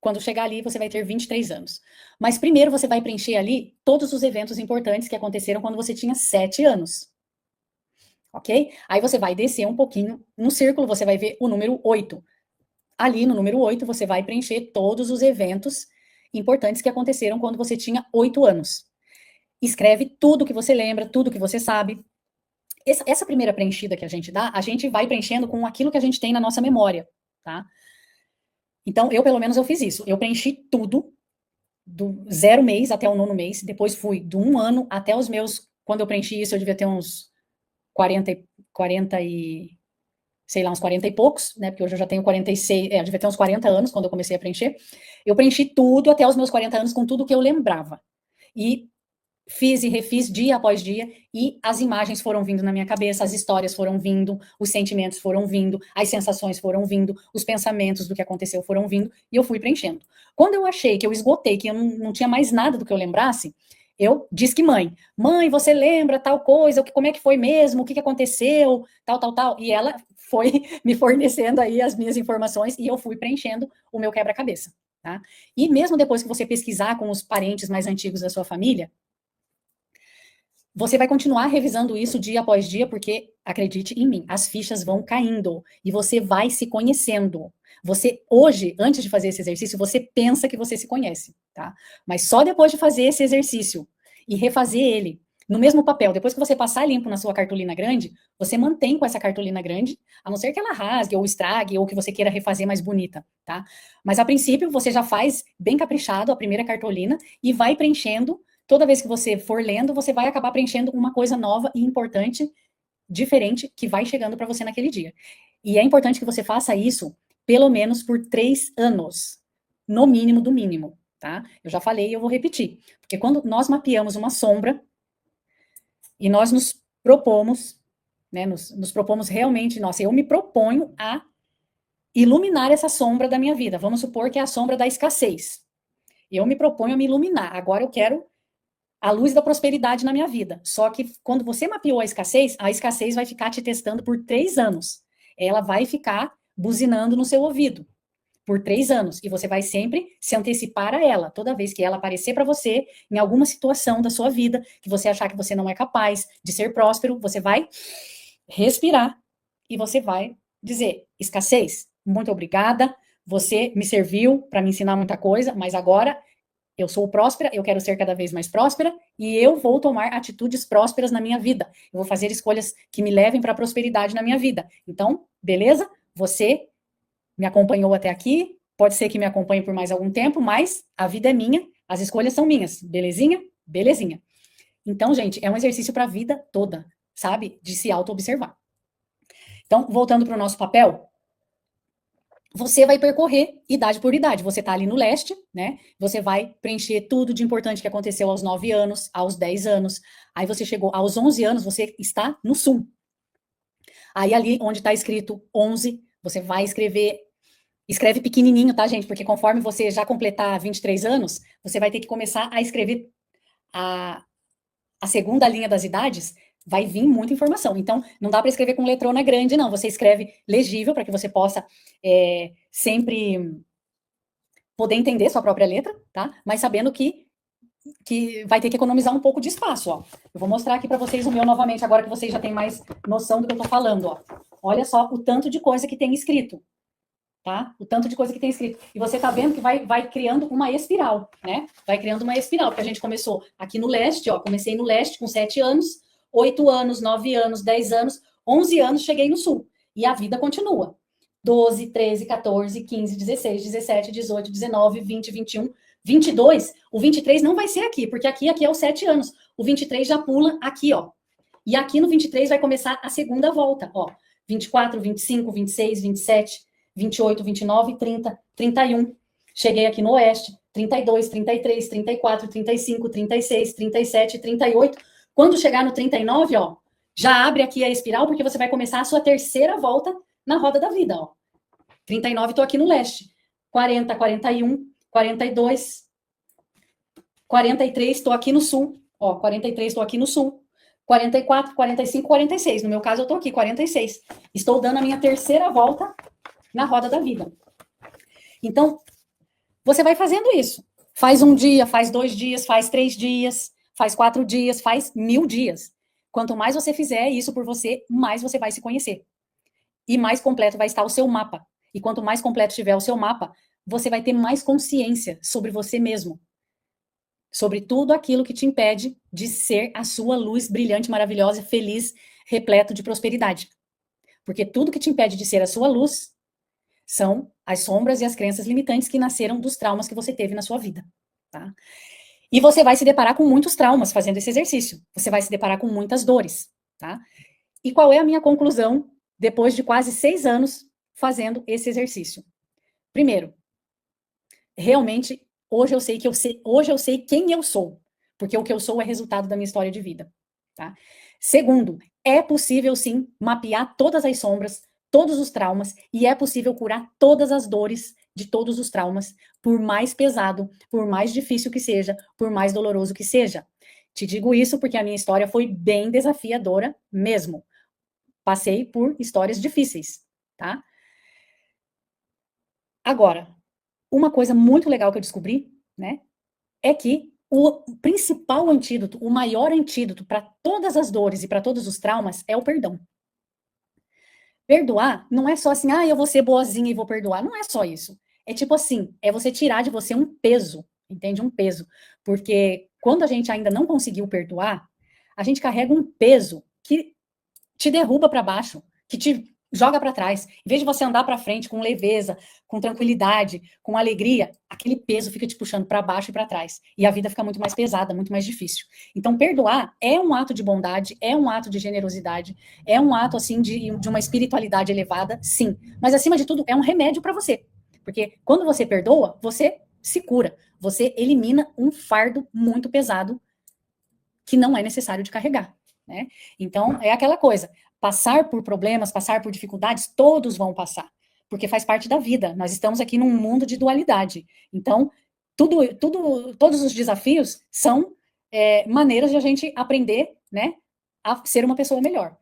quando chegar ali, você vai ter 23 anos. Mas primeiro você vai preencher ali todos os eventos importantes que aconteceram quando você tinha 7 anos. Ok? Aí você vai descer um pouquinho no círculo, você vai ver o número 8. Ali no número 8, você vai preencher todos os eventos importantes que aconteceram quando você tinha 8 anos. Escreve tudo que você lembra, tudo que você sabe. Essa primeira preenchida que a gente dá, a gente vai preenchendo com aquilo que a gente tem na nossa memória, tá? Então, pelo menos, eu fiz isso. Eu preenchi tudo, do 0 mês até o 9º mês. Depois fui do 1 ano até os meus... Quando eu preenchi isso, eu devia ter uns 40 e... sei lá, uns 40 e poucos, né? Porque hoje eu já tenho 46... eu devia ter uns 40 anos quando eu comecei a preencher. Eu preenchi tudo até os meus 40 anos com tudo que eu lembrava. E fiz e refiz dia após dia, e as imagens foram vindo na minha cabeça, as histórias foram vindo, os sentimentos foram vindo, as sensações foram vindo, os pensamentos do que aconteceu foram vindo, e eu fui preenchendo. Quando eu achei que eu esgotei, que eu não tinha mais nada do que eu lembrasse, eu disse que mãe, você lembra tal coisa, como é que foi mesmo, o que aconteceu, tal, e ela foi me fornecendo aí as minhas informações, e eu fui preenchendo o meu quebra-cabeça, tá? E mesmo depois que você pesquisar com os parentes mais antigos da sua família, você vai continuar revisando isso dia após dia, porque, acredite em mim, as fichas vão caindo e você vai se conhecendo. Você, hoje, antes de fazer esse exercício, você pensa que você se conhece, tá? Mas só depois de fazer esse exercício e refazer ele no mesmo papel, depois que você passar limpo na sua cartolina grande, você mantém com essa cartolina grande, a não ser que ela rasgue ou estrague ou que você queira refazer mais bonita, tá? Mas a princípio, você já faz bem caprichado a primeira cartolina e vai preenchendo. Toda vez que você for lendo, você vai acabar preenchendo uma coisa nova e importante, diferente, que vai chegando para você naquele dia. E é importante que você faça isso pelo menos por 3 anos, no mínimo do mínimo, tá? Eu já falei e eu vou repetir. Porque quando nós mapeamos uma sombra e nós nos propomos, né, nos propomos realmente, nossa, eu me proponho a iluminar essa sombra da minha vida. Vamos supor que é a sombra da escassez. Eu me proponho a me iluminar. Agora eu quero a luz da prosperidade na minha vida. Só que quando você mapeou a escassez vai ficar te testando por 3 anos. Ela vai ficar buzinando no seu ouvido por 3 anos. E você vai sempre se antecipar a ela. Toda vez que ela aparecer para você, em alguma situação da sua vida, que você achar que você não é capaz de ser próspero, você vai respirar e você vai dizer: escassez, muito obrigada, você me serviu para me ensinar muita coisa, mas agora eu sou próspera, eu quero ser cada vez mais próspera e eu vou tomar atitudes prósperas na minha vida. Eu vou fazer escolhas que me levem para a prosperidade na minha vida. Então, beleza? Você me acompanhou até aqui, pode ser que me acompanhe por mais algum tempo, mas a vida é minha, as escolhas são minhas. Belezinha? Belezinha. Então, gente, é um exercício para a vida toda, sabe? De se auto-observar. Então, voltando para o nosso papel, você vai percorrer idade por idade. Você está ali no leste, né? Você vai preencher tudo de importante que aconteceu aos 9 anos, aos 10 anos. Aí você chegou aos 11 anos, você está no sul. Aí ali onde está escrito 11, você vai escrever Escreve pequenininho, tá, gente? Porque conforme você já completar 23 anos, você vai ter que começar a escrever a segunda linha das idades, vai vir muita informação. Então, não dá para escrever com letrona grande, não. Você escreve legível para que você possa sempre poder entender sua própria letra, tá? Mas sabendo que vai ter que economizar um pouco de espaço, ó. Eu vou mostrar aqui para vocês o meu novamente, agora que vocês já têm mais noção do que eu tô falando, ó. Olha só o tanto de coisa que tem escrito, tá? O tanto de coisa que tem escrito. E você tá vendo que vai criando uma espiral, né? Vai criando uma espiral, porque a gente começou aqui no leste, ó. Comecei no leste com 7 anos, 8 anos, 9 anos, 10 anos, 11 anos, cheguei no sul. E a vida continua. 12, 13, 14, 15, 16, 17, 18, 19, 20, 21, 22. O 23 não vai ser aqui, porque aqui é os 7 anos. O 23 já pula aqui, ó. E aqui no 23 vai começar a segunda volta, ó. 24, 25, 26, 27, 28, 29, 30, 31. Cheguei aqui no oeste. 32, 33, 34, 35, 36, 37, 38. Quando chegar no 39, ó, já abre aqui a espiral, porque você vai começar a sua terceira volta na roda da vida, ó. 39, tô aqui no leste. 40, 41, 42, 43, tô aqui no sul. Ó, 43, tô aqui no sul. 44, 45, 46. No meu caso, eu tô aqui, 46. Estou dando a minha terceira volta na roda da vida. Então, você vai fazendo isso. Faz um dia, faz 2 dias, faz 3 dias, faz 4 dias, faz 1000 dias. Quanto mais você fizer isso por você, mais você vai se conhecer. E mais completo vai estar o seu mapa. E quanto mais completo estiver o seu mapa, você vai ter mais consciência sobre você mesmo. Sobre tudo aquilo que te impede de ser a sua luz brilhante, maravilhosa, feliz, repleto de prosperidade. Porque tudo que te impede de ser a sua luz são as sombras e as crenças limitantes que nasceram dos traumas que você teve na sua vida, tá? E você vai se deparar com muitos traumas fazendo esse exercício. Você vai se deparar com muitas dores, tá? E qual é a minha conclusão depois de quase 6 anos fazendo esse exercício? Primeiro, realmente, hoje eu sei quem eu sou, porque o que eu sou é resultado da minha história de vida, tá? Segundo, é possível sim mapear todas as sombras, todos os traumas, e é possível curar todas as dores de todos os traumas, por mais pesado, por mais difícil que seja, por mais doloroso que seja. Te digo isso porque a minha história foi bem desafiadora mesmo. Passei por histórias difíceis, tá? Agora, uma coisa muito legal que eu descobri, né, é que o principal antídoto, o maior antídoto para todas as dores e para todos os traumas é o perdão. Perdoar não é só assim, eu vou ser boazinha e vou perdoar. Não é só isso. É tipo assim, é você tirar de você um peso, entende? Um peso. Porque quando a gente ainda não conseguiu perdoar, a gente carrega um peso que te derruba para baixo, que te joga para trás. Em vez de você andar para frente com leveza, com tranquilidade, com alegria, aquele peso fica te puxando para baixo e para trás. E a vida fica muito mais pesada, muito mais difícil. Então, perdoar é um ato de bondade, é um ato de generosidade, é um ato, assim, de uma espiritualidade elevada, sim. Mas, acima de tudo, é um remédio para você. Porque quando você perdoa, você se cura. Você elimina um fardo muito pesado que não é necessário de carregar. Né? Então, é aquela coisa, passar por problemas, passar por dificuldades, todos vão passar, porque faz parte da vida, nós estamos aqui num mundo de dualidade, então, todos os desafios são maneiras de a gente aprender, né, a ser uma pessoa melhor.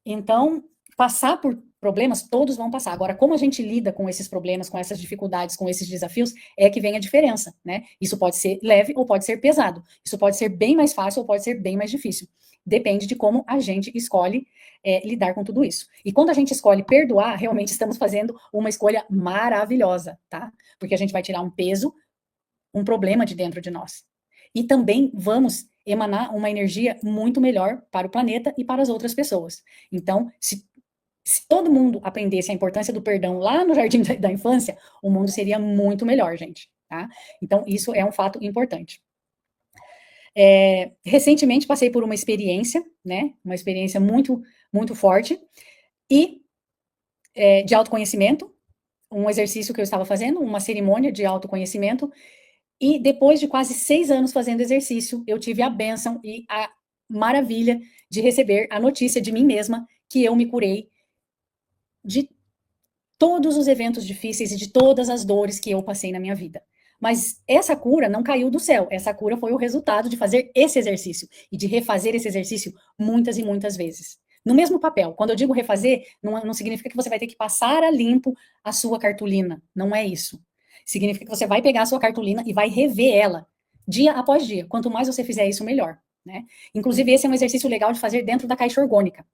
Então, passar por problemas, todos vão passar. Agora, como a gente lida com esses problemas, com essas dificuldades, com esses desafios, é que vem a diferença, né? Isso pode ser leve ou pode ser pesado. Isso pode ser bem mais fácil ou pode ser bem mais difícil. Depende de como a gente escolhe lidar com tudo isso. E quando a gente escolhe perdoar, realmente estamos fazendo uma escolha maravilhosa, tá? Porque a gente vai tirar um peso, um problema de dentro de nós. E também vamos emanar uma energia muito melhor para o planeta e para as outras pessoas. Então, se todo mundo aprendesse a importância do perdão lá no jardim da infância, o mundo seria muito melhor, gente, tá? Então, isso é um fato importante. Recentemente passei por uma experiência, né? Uma experiência muito, muito forte e de autoconhecimento, um exercício que eu estava fazendo, uma cerimônia de autoconhecimento, e depois de quase 6 anos fazendo exercício, eu tive a bênção e a maravilha de receber a notícia de mim mesma que eu me curei de todos os eventos difíceis e de todas as dores que eu passei na minha vida. Mas essa cura não caiu do céu. Essa cura foi o resultado de fazer esse exercício e de refazer esse exercício muitas e muitas vezes. No mesmo papel. Quando eu digo refazer, não significa que você vai ter que passar a limpo a sua cartolina. Não é isso. Significa que você vai pegar a sua cartolina e vai rever ela dia após dia. Quanto mais você fizer isso, melhor. Né? Inclusive, esse é um exercício legal de fazer dentro da caixa orgânica.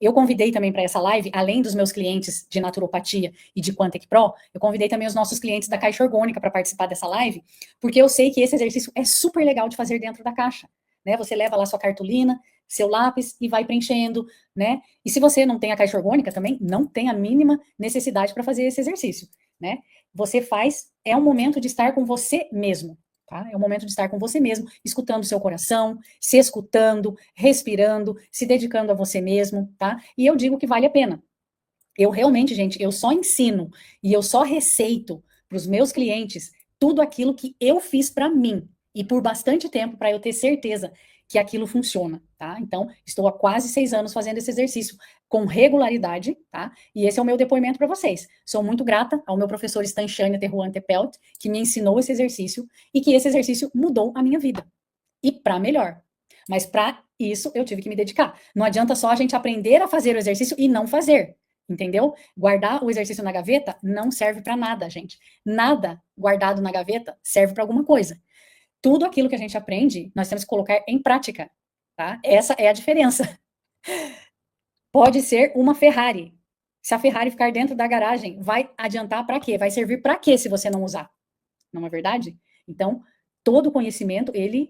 Eu convidei também para essa live, além dos meus clientes de naturopatia e de Quantec Pro, eu convidei também os nossos clientes da caixa orgânica para participar dessa live, porque eu sei que esse exercício é super legal de fazer dentro da caixa, né? Você leva lá sua cartolina, seu lápis e vai preenchendo, né? E se você não tem a caixa orgânica também, não tem a mínima necessidade para fazer esse exercício, né? Você faz, é um momento de estar com você mesmo. Tá? É o momento de estar com você mesmo, escutando seu coração, se escutando, respirando, se dedicando a você mesmo, tá? E eu digo que vale a pena. Eu realmente, gente, eu só ensino e eu só receito para os meus clientes tudo aquilo que eu fiz para mim e por bastante tempo para eu ter certeza que aquilo funciona, tá? Então, estou há quase 6 anos fazendo esse exercício com regularidade, tá? E esse é o meu depoimento para vocês. Sou muito grata ao meu professor Stanchania Teruan Tepelt, que me ensinou esse exercício e que esse exercício mudou a minha vida. E para melhor. Mas para isso eu tive que me dedicar. Não adianta só a gente aprender a fazer o exercício e não fazer. Entendeu? Guardar o exercício na gaveta não serve para nada, gente. Nada guardado na gaveta serve para alguma coisa. Tudo aquilo que a gente aprende, nós temos que colocar em prática, tá? Essa é a diferença. Pode ser uma Ferrari. Se a Ferrari ficar dentro da garagem, vai adiantar para quê? Vai servir para quê se você não usar? Não é verdade? Então, todo conhecimento, ele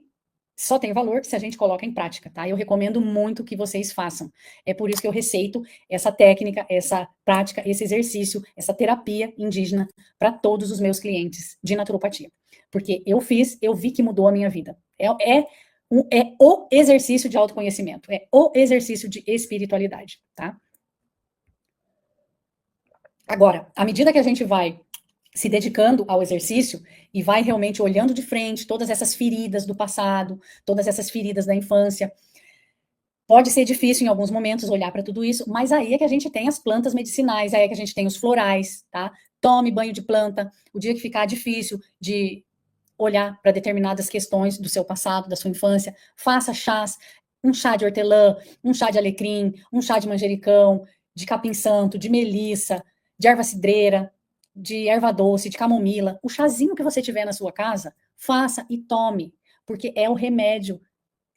só tem valor se a gente coloca em prática, tá? Eu recomendo muito que vocês façam. É por isso que eu receito essa técnica, essa prática, esse exercício, essa terapia indígena para todos os meus clientes de naturopatia. Porque eu fiz, eu vi que mudou a minha vida. É o exercício de autoconhecimento, é o exercício de espiritualidade, tá? Agora, à medida que a gente vai se dedicando ao exercício e vai realmente olhando de frente todas essas feridas do passado, todas essas feridas da infância. Pode ser difícil em alguns momentos olhar para tudo isso, mas aí é que a gente tem as plantas medicinais, aí é que a gente tem os florais, tá? Tome banho de planta. O dia que ficar difícil de olhar para determinadas questões do seu passado, da sua infância, faça chás, um chá de hortelã, um chá de alecrim, um chá de manjericão, de capim-santo, de melissa, de erva cidreira, de erva doce, de camomila, o chazinho que você tiver na sua casa, faça e tome, porque é o remédio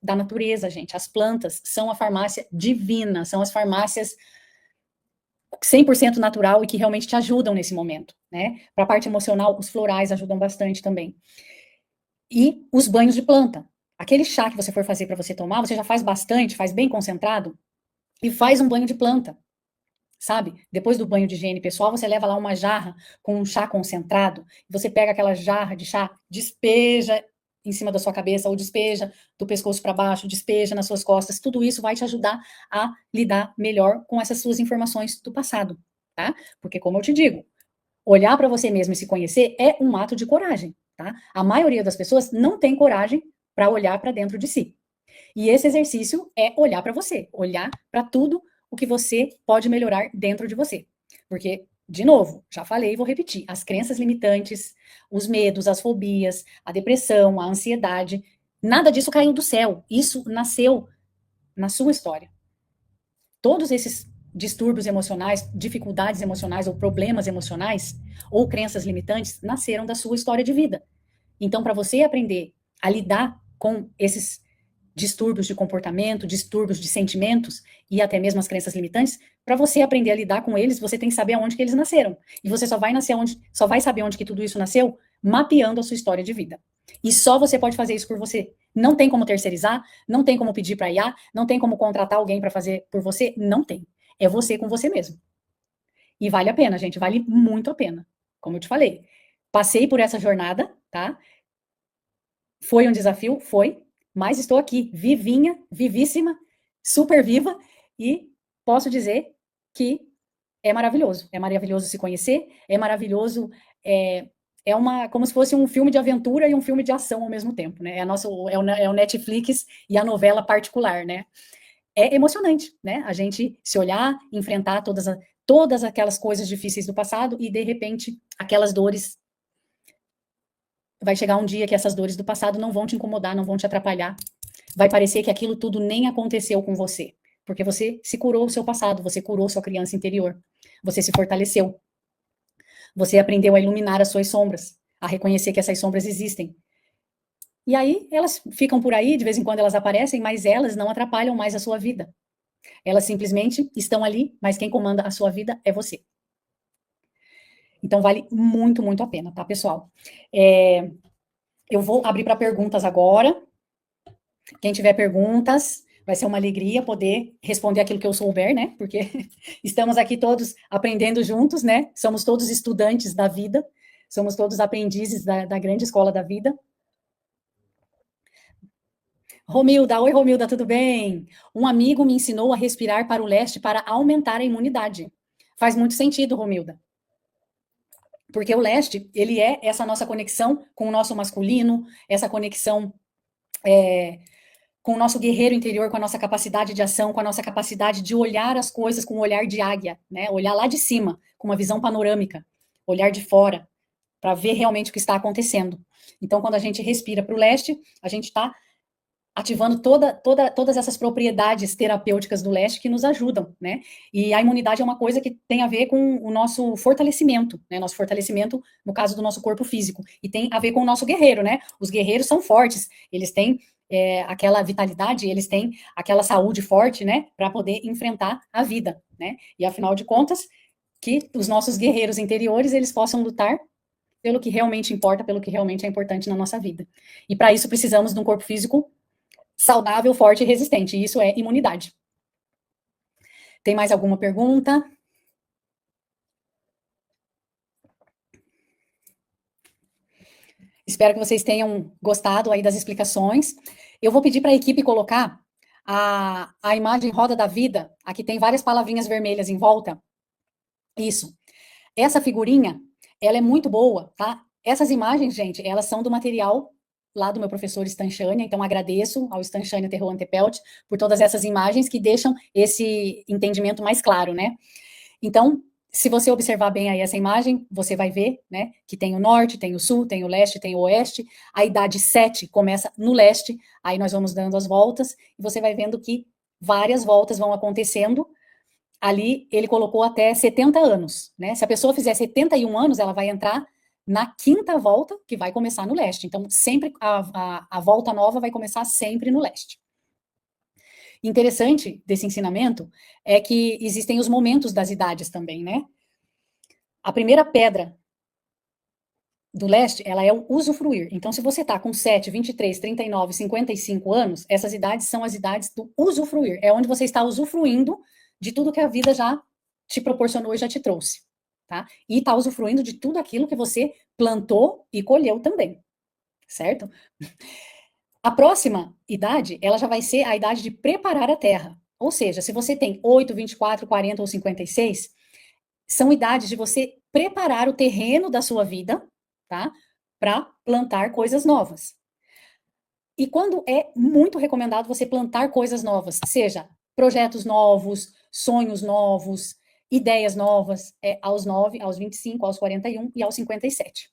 da natureza, gente. As plantas são a farmácia divina, são as farmácias 100% natural e que realmente te ajudam nesse momento, né? Para a parte emocional, os florais ajudam bastante também. E os banhos de planta. Aquele chá que você for fazer para você tomar, você já faz bastante, faz bem concentrado, e faz um banho de planta. Sabe? Depois do banho de higiene pessoal, você leva lá uma jarra com um chá concentrado, você pega aquela jarra de chá, despeja em cima da sua cabeça, ou despeja do pescoço para baixo, despeja nas suas costas, tudo isso vai te ajudar a lidar melhor com essas suas informações do passado, tá? Porque, como eu te digo, olhar para você mesmo e se conhecer é um ato de coragem, tá? A maioria das pessoas não tem coragem para olhar para dentro de si. E esse exercício é olhar para você, olhar para tudo o que você pode melhorar dentro de você. Porque, de novo, já falei e vou repetir, as crenças limitantes, os medos, as fobias, a depressão, a ansiedade, nada disso caiu do céu. Isso nasceu na sua história. Todos esses distúrbios emocionais, dificuldades emocionais ou problemas emocionais ou crenças limitantes nasceram da sua história de vida. Então, para você aprender a lidar com esses distúrbios de comportamento, distúrbios de sentimentos e até mesmo as crenças limitantes, para você aprender a lidar com eles, você tem que saber aonde que eles nasceram. E você só vai saber onde que tudo isso nasceu mapeando a sua história de vida. E só você pode fazer isso por você. Não tem como terceirizar, não tem como pedir para IA, não tem como contratar alguém para fazer por você, não tem. É você com você mesmo. E vale a pena, gente, vale muito a pena. Como eu te falei, passei por essa jornada, tá? Foi um desafio? Foi. Mas estou aqui, vivinha, vivíssima, super viva, e posso dizer que é maravilhoso se conhecer, é maravilhoso, como se fosse um filme de aventura e um filme de ação ao mesmo tempo, né? É o Netflix e a novela particular, né? É emocionante, né? A gente se olhar, enfrentar todas aquelas coisas difíceis do passado e, de repente, aquelas dores, vai chegar um dia que essas dores do passado não vão te incomodar, não vão te atrapalhar. Vai parecer que aquilo tudo nem aconteceu com você, porque você se curou o seu passado, você curou sua criança interior, você se fortaleceu, você aprendeu a iluminar as suas sombras, a reconhecer que essas sombras existem. E aí elas ficam por aí, de vez em quando elas aparecem, mas elas não atrapalham mais a sua vida. Elas simplesmente estão ali, mas quem comanda a sua vida é você. Então vale muito, muito a pena, tá, pessoal? Eu vou abrir para perguntas agora. Quem tiver perguntas, vai ser uma alegria poder responder aquilo que eu souber, né? Porque estamos aqui todos aprendendo juntos, né? Somos todos estudantes da vida, somos todos aprendizes da grande escola da vida. Romilda, oi Romilda, tudo bem? Um amigo me ensinou a respirar para o leste para aumentar a imunidade. Faz muito sentido, Romilda. Porque o leste, ele é essa nossa conexão com o nosso masculino, essa conexão com o nosso guerreiro interior, com a nossa capacidade de ação, com a nossa capacidade de olhar as coisas com um olhar de águia, né? Olhar lá de cima, com uma visão panorâmica, olhar de fora, para ver realmente o que está acontecendo. Então, quando a gente respira para o leste, a gente está ativando todas essas propriedades terapêuticas do leste que nos ajudam, né? E a imunidade é uma coisa que tem a ver com o nosso fortalecimento, né? Nosso fortalecimento, no caso do nosso corpo físico, e tem a ver com o nosso guerreiro, né? Os guerreiros são fortes, eles têm aquela vitalidade, eles têm aquela saúde forte, né? Para poder enfrentar a vida, né? E afinal de contas, que os nossos guerreiros interiores, eles possam lutar pelo que realmente importa, pelo que realmente é importante na nossa vida. E para isso precisamos de um corpo físico saudável, forte e resistente. E isso é imunidade. Tem mais alguma pergunta? Espero que vocês tenham gostado aí das explicações. Eu vou pedir para a equipe colocar a imagem roda da vida. Aqui tem várias palavrinhas vermelhas em volta. Isso. Essa figurinha, ela é muito boa, tá? Essas imagens, gente, elas são do material lá do meu professor Stanchania, então agradeço ao Stanchania Terro Antepelt por todas essas imagens que deixam esse entendimento mais claro, né? Então, se você observar bem aí essa imagem, você vai ver, né, que tem o norte, tem o sul, tem o leste, tem o oeste. A idade 7 começa no leste, aí nós vamos dando as voltas, e você vai vendo que várias voltas vão acontecendo. Ali ele colocou até 70 anos, né? Se a pessoa fizer 71 anos, ela vai entrar na quinta volta, que vai começar no leste. Então, sempre a volta nova vai começar sempre no leste. Interessante desse ensinamento é que existem os momentos das idades também, né? A primeira pedra do leste, ela é o usufruir. Então, se você está com 7, 23, 39, 55 anos, essas idades são as idades do usufruir. É onde você está usufruindo de tudo que a vida já te proporcionou e já te trouxe, tá? E está usufruindo de tudo aquilo que você plantou e colheu também, certo? A próxima idade, ela já vai ser a idade de preparar a terra. Ou seja, se você tem 8, 24, 40 ou 56, são idades de você preparar o terreno da sua vida, tá? Para plantar coisas novas. E quando é muito recomendado você plantar coisas novas, seja projetos novos, sonhos novos, ideias novas, aos 9, aos 25, aos 41 e aos 57.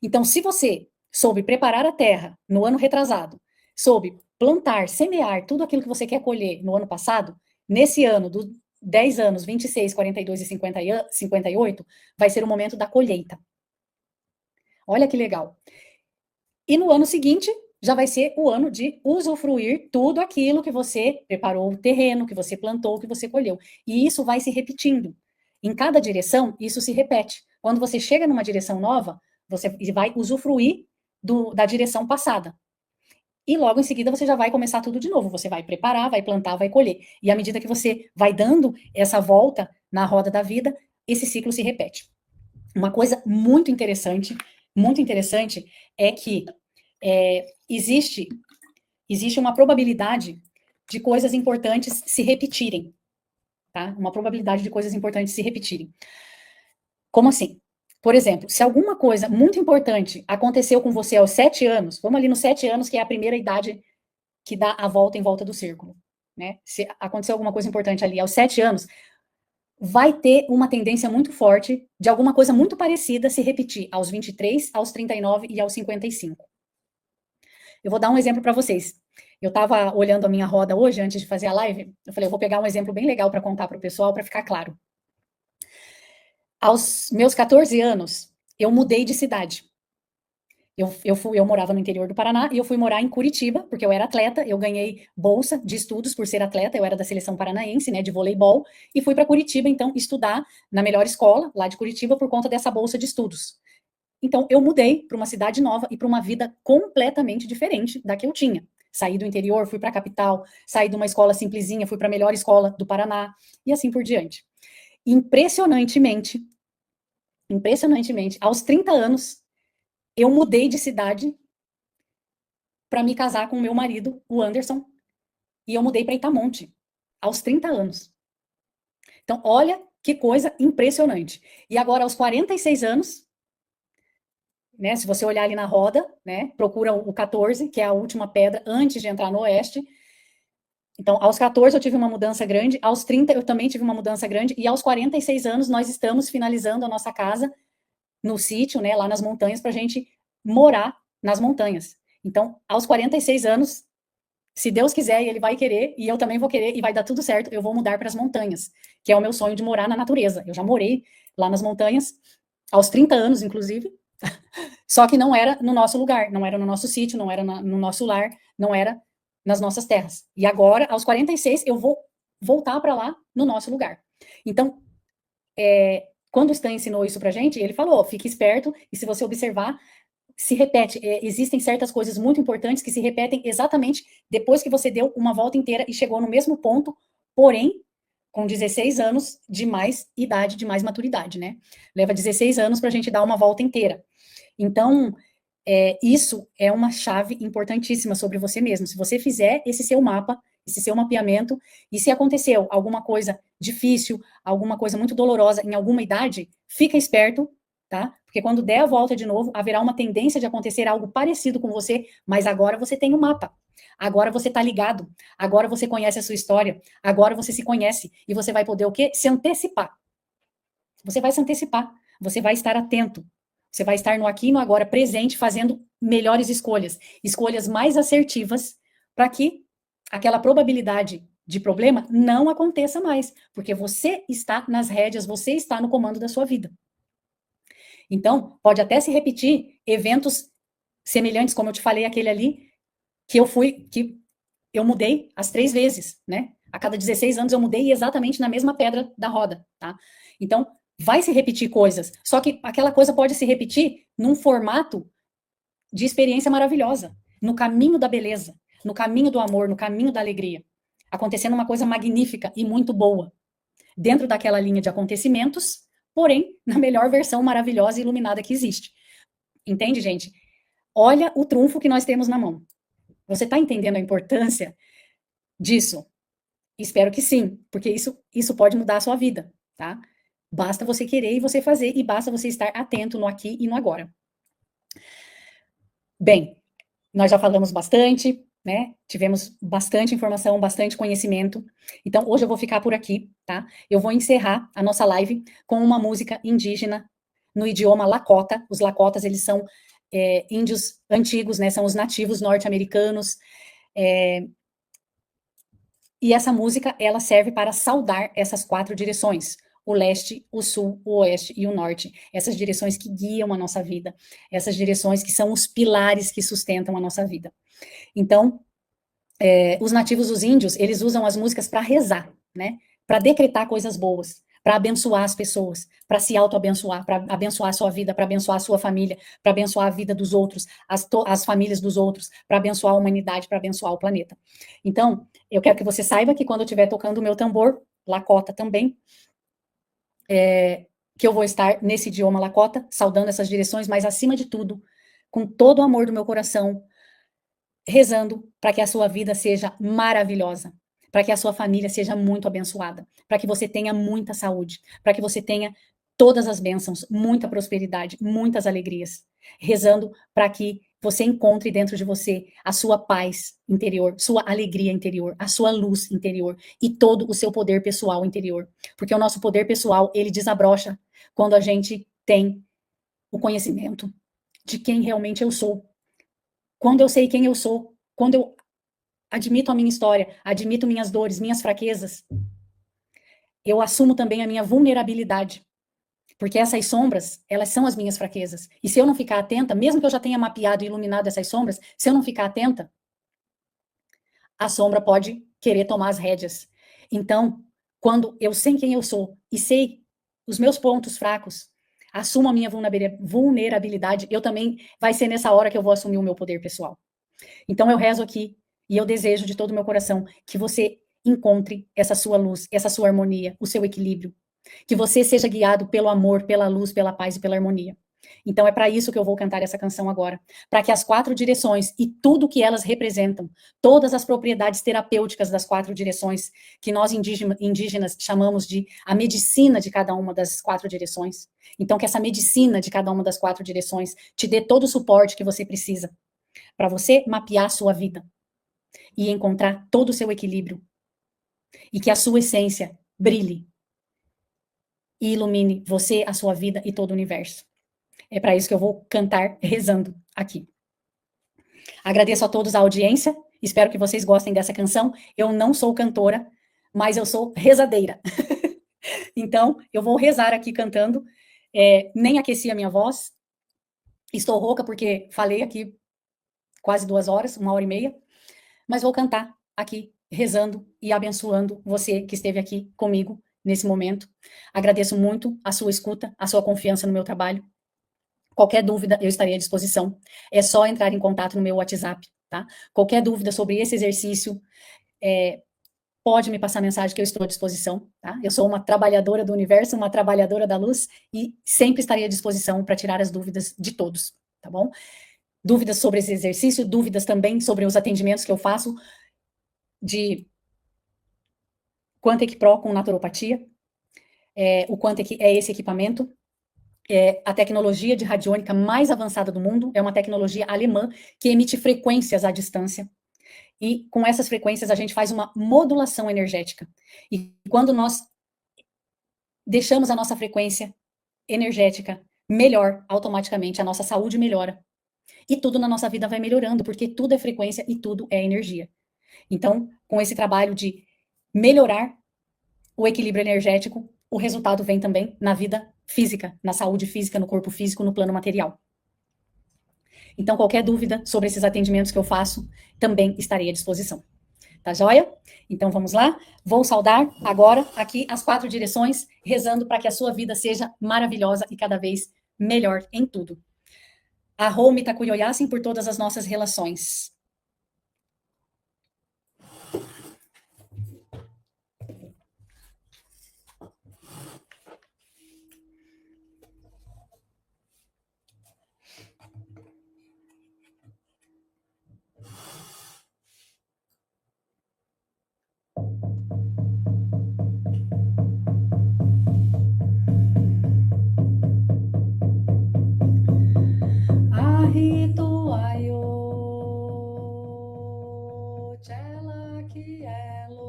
Então, se você soube preparar a terra no ano retrasado, soube plantar, semear tudo aquilo que você quer colher no ano passado, nesse ano, dos 10 anos, 26, 42 e 58, vai ser o momento da colheita. Olha que legal. E no ano seguinte, já vai ser o ano de usufruir tudo aquilo que você preparou, o terreno que você plantou, que você colheu. E isso vai se repetindo. Em cada direção, isso se repete. Quando você chega numa direção nova, você vai usufruir da direção passada. E logo em seguida você já vai começar tudo de novo. Você vai preparar, vai plantar, vai colher. E à medida que você vai dando essa volta na roda da vida, esse ciclo se repete. Uma coisa muito interessante é que existe uma probabilidade de coisas importantes se repetirem, tá? Uma probabilidade de coisas importantes se repetirem. Como assim? Por exemplo, se alguma coisa muito importante aconteceu com você aos 7 anos, vamos ali nos 7 anos, que é a primeira idade que dá a volta em volta do círculo, né? Se aconteceu alguma coisa importante ali aos 7 anos, vai ter uma tendência muito forte de alguma coisa muito parecida se repetir aos 23, aos 39 e aos 55. Eu vou dar um exemplo para vocês. Eu estava olhando a minha roda hoje, antes de fazer a live, eu falei, eu vou pegar um exemplo bem legal para contar para o pessoal, para ficar claro. Aos meus 14 anos, eu mudei de cidade. Eu morava no interior do Paraná e eu fui morar em Curitiba, porque eu era atleta, eu ganhei bolsa de estudos por ser atleta, eu era da seleção paranaense, né, de voleibol, e fui para Curitiba, então, estudar na melhor escola, lá de Curitiba, por conta dessa bolsa de estudos. Então, eu mudei para uma cidade nova e para uma vida completamente diferente da que eu tinha. Saí do interior, fui para a capital, saí de uma escola simplesinha, fui para a melhor escola do Paraná, e assim por diante. Impressionantemente, aos 30 anos, eu mudei de cidade para me casar com o meu marido, o Anderson, e eu mudei para Itamonte, aos 30 anos. Então, olha que coisa impressionante. E agora, aos 46 anos, né, se você olhar ali na roda, né, procura o 14, que é a última pedra antes de entrar no oeste. Então, aos 14 eu tive uma mudança grande, aos 30 eu também tive uma mudança grande, e aos 46 anos nós estamos finalizando a nossa casa no sítio, né, lá nas montanhas, para a gente morar nas montanhas. Então, aos 46 anos, se Deus quiser e Ele vai querer, e eu também vou querer, e vai dar tudo certo, eu vou mudar para as montanhas, que é o meu sonho de morar na natureza. Eu já morei lá nas montanhas, aos 30 anos, inclusive, só que não era no nosso lugar, não era no nosso sítio, não era no nosso lar, não era nas nossas terras. E agora, aos 46, eu vou voltar para lá, no nosso lugar. Então, quando o Stan ensinou isso pra gente, ele falou, fique esperto, e se você observar, se repete. Existem certas coisas muito importantes que se repetem exatamente depois que você deu uma volta inteira e chegou no mesmo ponto, porém, com 16 anos de mais idade, de mais maturidade, né? Leva 16 anos para a gente dar uma volta inteira. Então, isso é uma chave importantíssima sobre você mesmo. Se você fizer esse seu mapa, esse seu mapeamento, e se aconteceu alguma coisa difícil, alguma coisa muito dolorosa em alguma idade, fica esperto, tá? Porque quando der a volta de novo, haverá uma tendência de acontecer algo parecido com você, mas agora você tem um mapa. Agora você tá ligado. Agora você conhece a sua história. Agora você se conhece. E você vai poder o quê? Se antecipar. Você vai se antecipar. Você vai estar atento. Você vai estar no aqui e no agora, presente, fazendo melhores escolhas. Escolhas mais assertivas para que aquela probabilidade de problema não aconteça mais. Porque você está nas rédeas, você está no comando da sua vida. Então, pode até se repetir eventos semelhantes, como eu te falei, aquele ali, que eu mudei as 3 vezes, né? A cada 16 anos eu mudei exatamente na mesma pedra da roda, tá? Então, vai se repetir coisas, só que aquela coisa pode se repetir num formato de experiência maravilhosa, no caminho da beleza, no caminho do amor, no caminho da alegria, acontecendo uma coisa magnífica e muito boa, dentro daquela linha de acontecimentos, porém, na melhor versão maravilhosa e iluminada que existe. Entende, gente? Olha o trunfo que nós temos na mão. Você está entendendo a importância disso? Espero que sim, porque isso pode mudar a sua vida, tá? Basta você querer e você fazer, e basta você estar atento no aqui e no agora. Bem, nós já falamos bastante, né? Tivemos bastante informação, bastante conhecimento. Então, hoje eu vou ficar por aqui, tá? Eu vou encerrar a nossa live com uma música indígena no idioma Lakota. Os Lakotas, eles são índios antigos, né? São os nativos norte-americanos. E essa música, ela serve para saudar essas 4 direções: o leste, o sul, o oeste e o norte. Essas direções que guiam a nossa vida, essas direções que são os pilares que sustentam a nossa vida. Então, os nativos, os índios, eles usam as músicas para rezar, né? Para decretar coisas boas, para abençoar as pessoas, para se auto-abençoar, para abençoar a sua vida, para abençoar a sua família, para abençoar a vida dos outros, as famílias dos outros, para abençoar a humanidade, para abençoar o planeta. Então, eu quero que você saiba que quando eu estiver tocando o meu tambor, Lakota também, que eu vou estar nesse idioma Lakota, saudando essas direções, mas acima de tudo, com todo o amor do meu coração, rezando para que a sua vida seja maravilhosa, para que a sua família seja muito abençoada, para que você tenha muita saúde, para que você tenha todas as bênçãos, muita prosperidade, muitas alegrias, rezando para que você encontre dentro de você a sua paz interior, sua alegria interior, a sua luz interior e todo o seu poder pessoal interior. Porque o nosso poder pessoal, ele desabrocha quando a gente tem o conhecimento de quem realmente eu sou. Quando eu sei quem eu sou, quando eu admito a minha história, admito minhas dores, minhas fraquezas, eu assumo também a minha vulnerabilidade. Porque essas sombras, elas são as minhas fraquezas. E se eu não ficar atenta, mesmo que eu já tenha mapeado e iluminado essas sombras, se eu não ficar atenta, a sombra pode querer tomar as rédeas. Então, quando eu sei quem eu sou e sei os meus pontos fracos, assumo a minha vulnerabilidade, eu também vai ser nessa hora que eu vou assumir o meu poder pessoal. Então eu rezo aqui e eu desejo de todo o meu coração que você encontre essa sua luz, essa sua harmonia, o seu equilíbrio, que você seja guiado pelo amor, pela luz, pela paz e pela harmonia. Então é para isso que eu vou cantar essa canção agora, para que as 4 direções e tudo que elas representam, todas as propriedades terapêuticas das 4 direções, que nós indígenas chamamos de a medicina de cada uma das 4 direções. Então que essa medicina de cada uma das 4 direções te dê todo o suporte que você precisa para você mapear a sua vida e encontrar todo o seu equilíbrio e que a sua essência brilhe e ilumine você, a sua vida e todo o universo. É para isso que eu vou cantar rezando aqui. Agradeço a todos a audiência, espero que vocês gostem dessa canção. Eu não sou cantora, mas eu sou rezadeira. Então, eu vou rezar aqui cantando, nem aqueci a minha voz, estou rouca porque falei aqui quase 2 horas, 1h30, mas vou cantar aqui, rezando e abençoando você que esteve aqui comigo nesse momento. Agradeço muito a sua escuta, a sua confiança no meu trabalho. Qualquer dúvida, eu estarei à disposição. É só entrar em contato no meu WhatsApp, tá? Qualquer dúvida sobre esse exercício, pode me passar mensagem que eu estou à disposição, tá? Eu sou uma trabalhadora do universo, uma trabalhadora da luz e sempre estarei à disposição para tirar as dúvidas de todos, tá bom? Dúvidas sobre esse exercício, dúvidas também sobre os atendimentos que eu faço de Quantic Pro com naturopatia, o Quantic é esse equipamento, é a tecnologia de radiônica mais avançada do mundo, é uma tecnologia alemã que emite frequências à distância, e com essas frequências a gente faz uma modulação energética, e quando nós deixamos a nossa frequência energética melhor, automaticamente a nossa saúde melhora, e tudo na nossa vida vai melhorando, porque tudo é frequência e tudo é energia. Então, com esse trabalho de melhorar o equilíbrio energético, o resultado vem também na vida física, na saúde física, no corpo físico, no plano material. Então, qualquer dúvida sobre esses atendimentos que eu faço, também estarei à disposição. Tá joia? Então, vamos lá? Vou saudar agora aqui as 4 direções, rezando para que a sua vida seja maravilhosa e cada vez melhor em tudo. Arro Mitakuyoyasin por todas as nossas relações. Ahituayo, Chelakielo,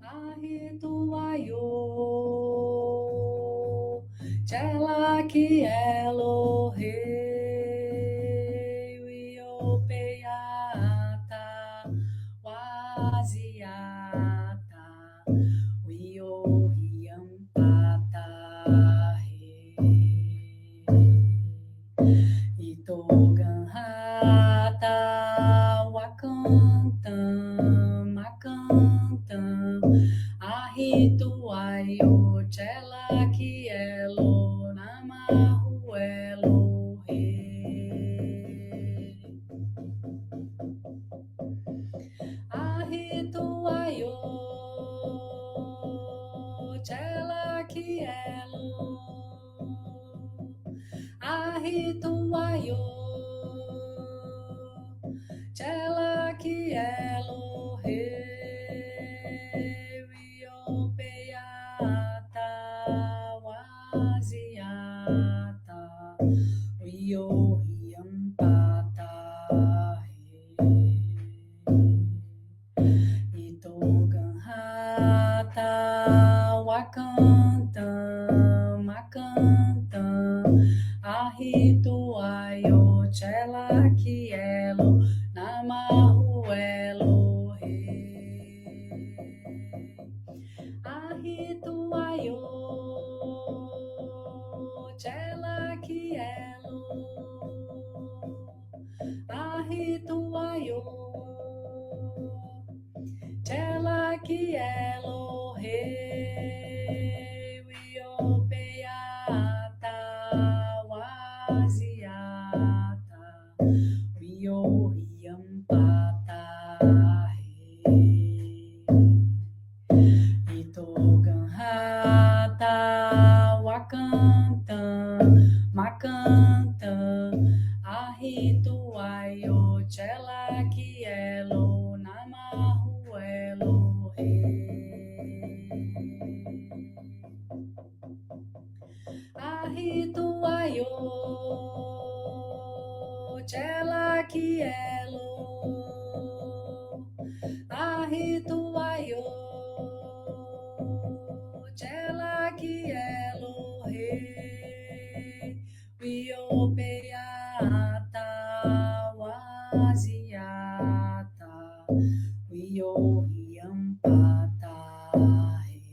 Ahituayo, Chelakielo, Heiwiopeata, Waziata, Wiohiampata, Itoganhata, Wakantam, Makantam, Ahituayo, Chelakielo, Namahuelo, Ahituayo, Chelakielo, Ahituayo, Chelakielo, Heiwiopeata, Waziata, Wio akantam, akantam, ahituaio, chela kielo, namahuelo, he. Ahituaio, chela kielo, ahituaio, chela kielo, he, wiopeata, waziata, wio yampata, he, itoganhata, wakantam, makantam, ahituaio, chela kielo, namahuelo, ahituaio, chela kielo, ahituaio, chela kielo, he, wiopeata, waziata, wio yampata, he,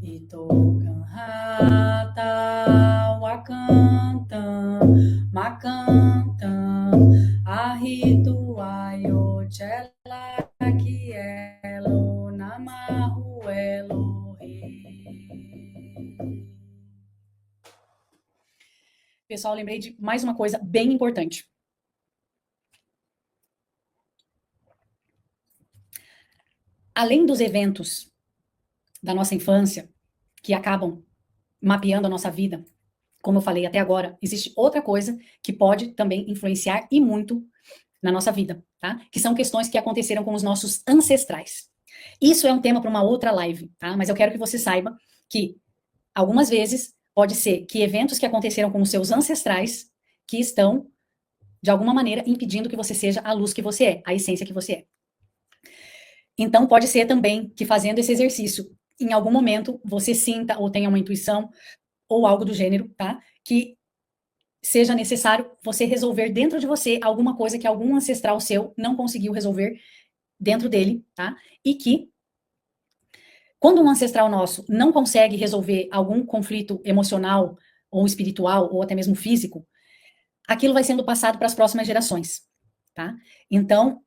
itoganhata, wakantam, makantam, ahituaio, chela kielo, namahuelo, he. Pessoal, lembrei de mais uma coisa bem importante. Além dos eventos da nossa infância, que acabam mapeando a nossa vida, como eu falei até agora, existe outra coisa que pode também influenciar e muito na nossa vida, tá? Que são questões que aconteceram com os nossos ancestrais. Isso é um tema para uma outra live, tá? Mas eu quero que você saiba que algumas vezes pode ser que eventos que aconteceram com os seus ancestrais que estão, de alguma maneira, impedindo que você seja a luz que você é, a essência que você é. Então, pode ser também que fazendo esse exercício, em algum momento, você sinta ou tenha uma intuição ou algo do gênero, tá? Que seja necessário você resolver dentro de você alguma coisa que algum ancestral seu não conseguiu resolver dentro dele, tá? E que, quando um ancestral nosso não consegue resolver algum conflito emocional ou espiritual ou até mesmo físico, aquilo vai sendo passado para as próximas gerações, tá? Então,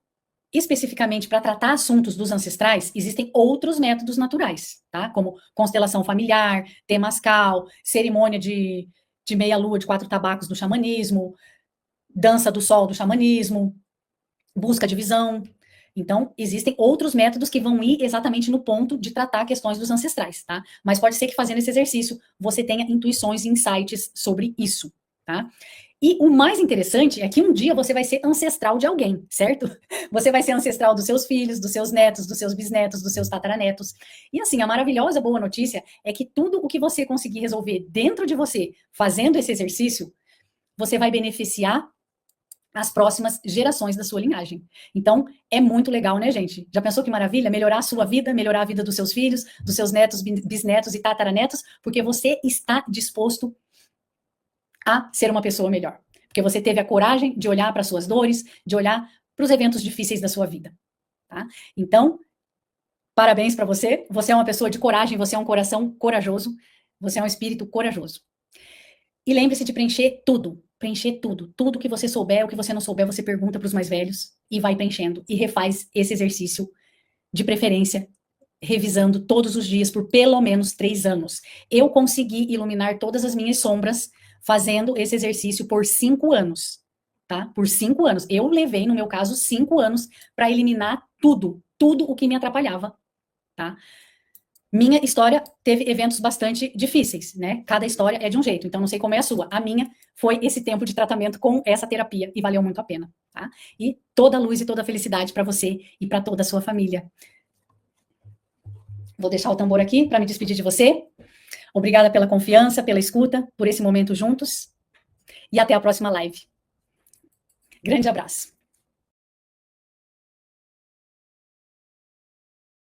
especificamente para tratar assuntos dos ancestrais, existem outros métodos naturais, tá? Como constelação familiar, temascal, cerimônia de meia-lua de 4 tabacos do xamanismo, dança do sol do xamanismo, busca de visão. Então, existem outros métodos que vão ir exatamente no ponto de tratar questões dos ancestrais, tá? Mas pode ser que fazendo esse exercício você tenha intuições e insights sobre isso, tá? E o mais interessante é que um dia você vai ser ancestral de alguém, certo? Você vai ser ancestral dos seus filhos, dos seus netos, dos seus bisnetos, dos seus tataranetos. E assim, a maravilhosa boa notícia é que tudo o que você conseguir resolver dentro de você, fazendo esse exercício, você vai beneficiar as próximas gerações da sua linhagem. Então, é muito legal, né, gente? Já pensou que maravilha? Melhorar a sua vida, melhorar a vida dos seus filhos, dos seus netos, bisnetos e tataranetos, porque você está disposto a ser uma pessoa melhor. Porque você teve a coragem de olhar para as suas dores, de olhar para os eventos difíceis da sua vida. Tá? Então, parabéns para você. Você é uma pessoa de coragem, você é um coração corajoso, você é um espírito corajoso. E lembre-se de preencher tudo. Preencher tudo. Tudo que você souber, o que você não souber, você pergunta para os mais velhos e vai preenchendo. E refaz esse exercício, de preferência, revisando todos os dias por pelo menos 3 anos. Eu consegui iluminar todas as minhas sombras fazendo esse exercício por 5 anos, tá? Por 5 anos. Eu levei, no meu caso, 5 anos para eliminar tudo o que me atrapalhava, tá? Minha história teve eventos bastante difíceis, né? Cada história é de um jeito, então não sei como é a sua. A minha foi esse tempo de tratamento com essa terapia e valeu muito a pena, tá? E toda luz e toda felicidade para você e para toda a sua família. Vou deixar o tambor aqui para me despedir de você. Obrigada pela confiança, pela escuta, por esse momento juntos. E até a próxima live. Grande abraço.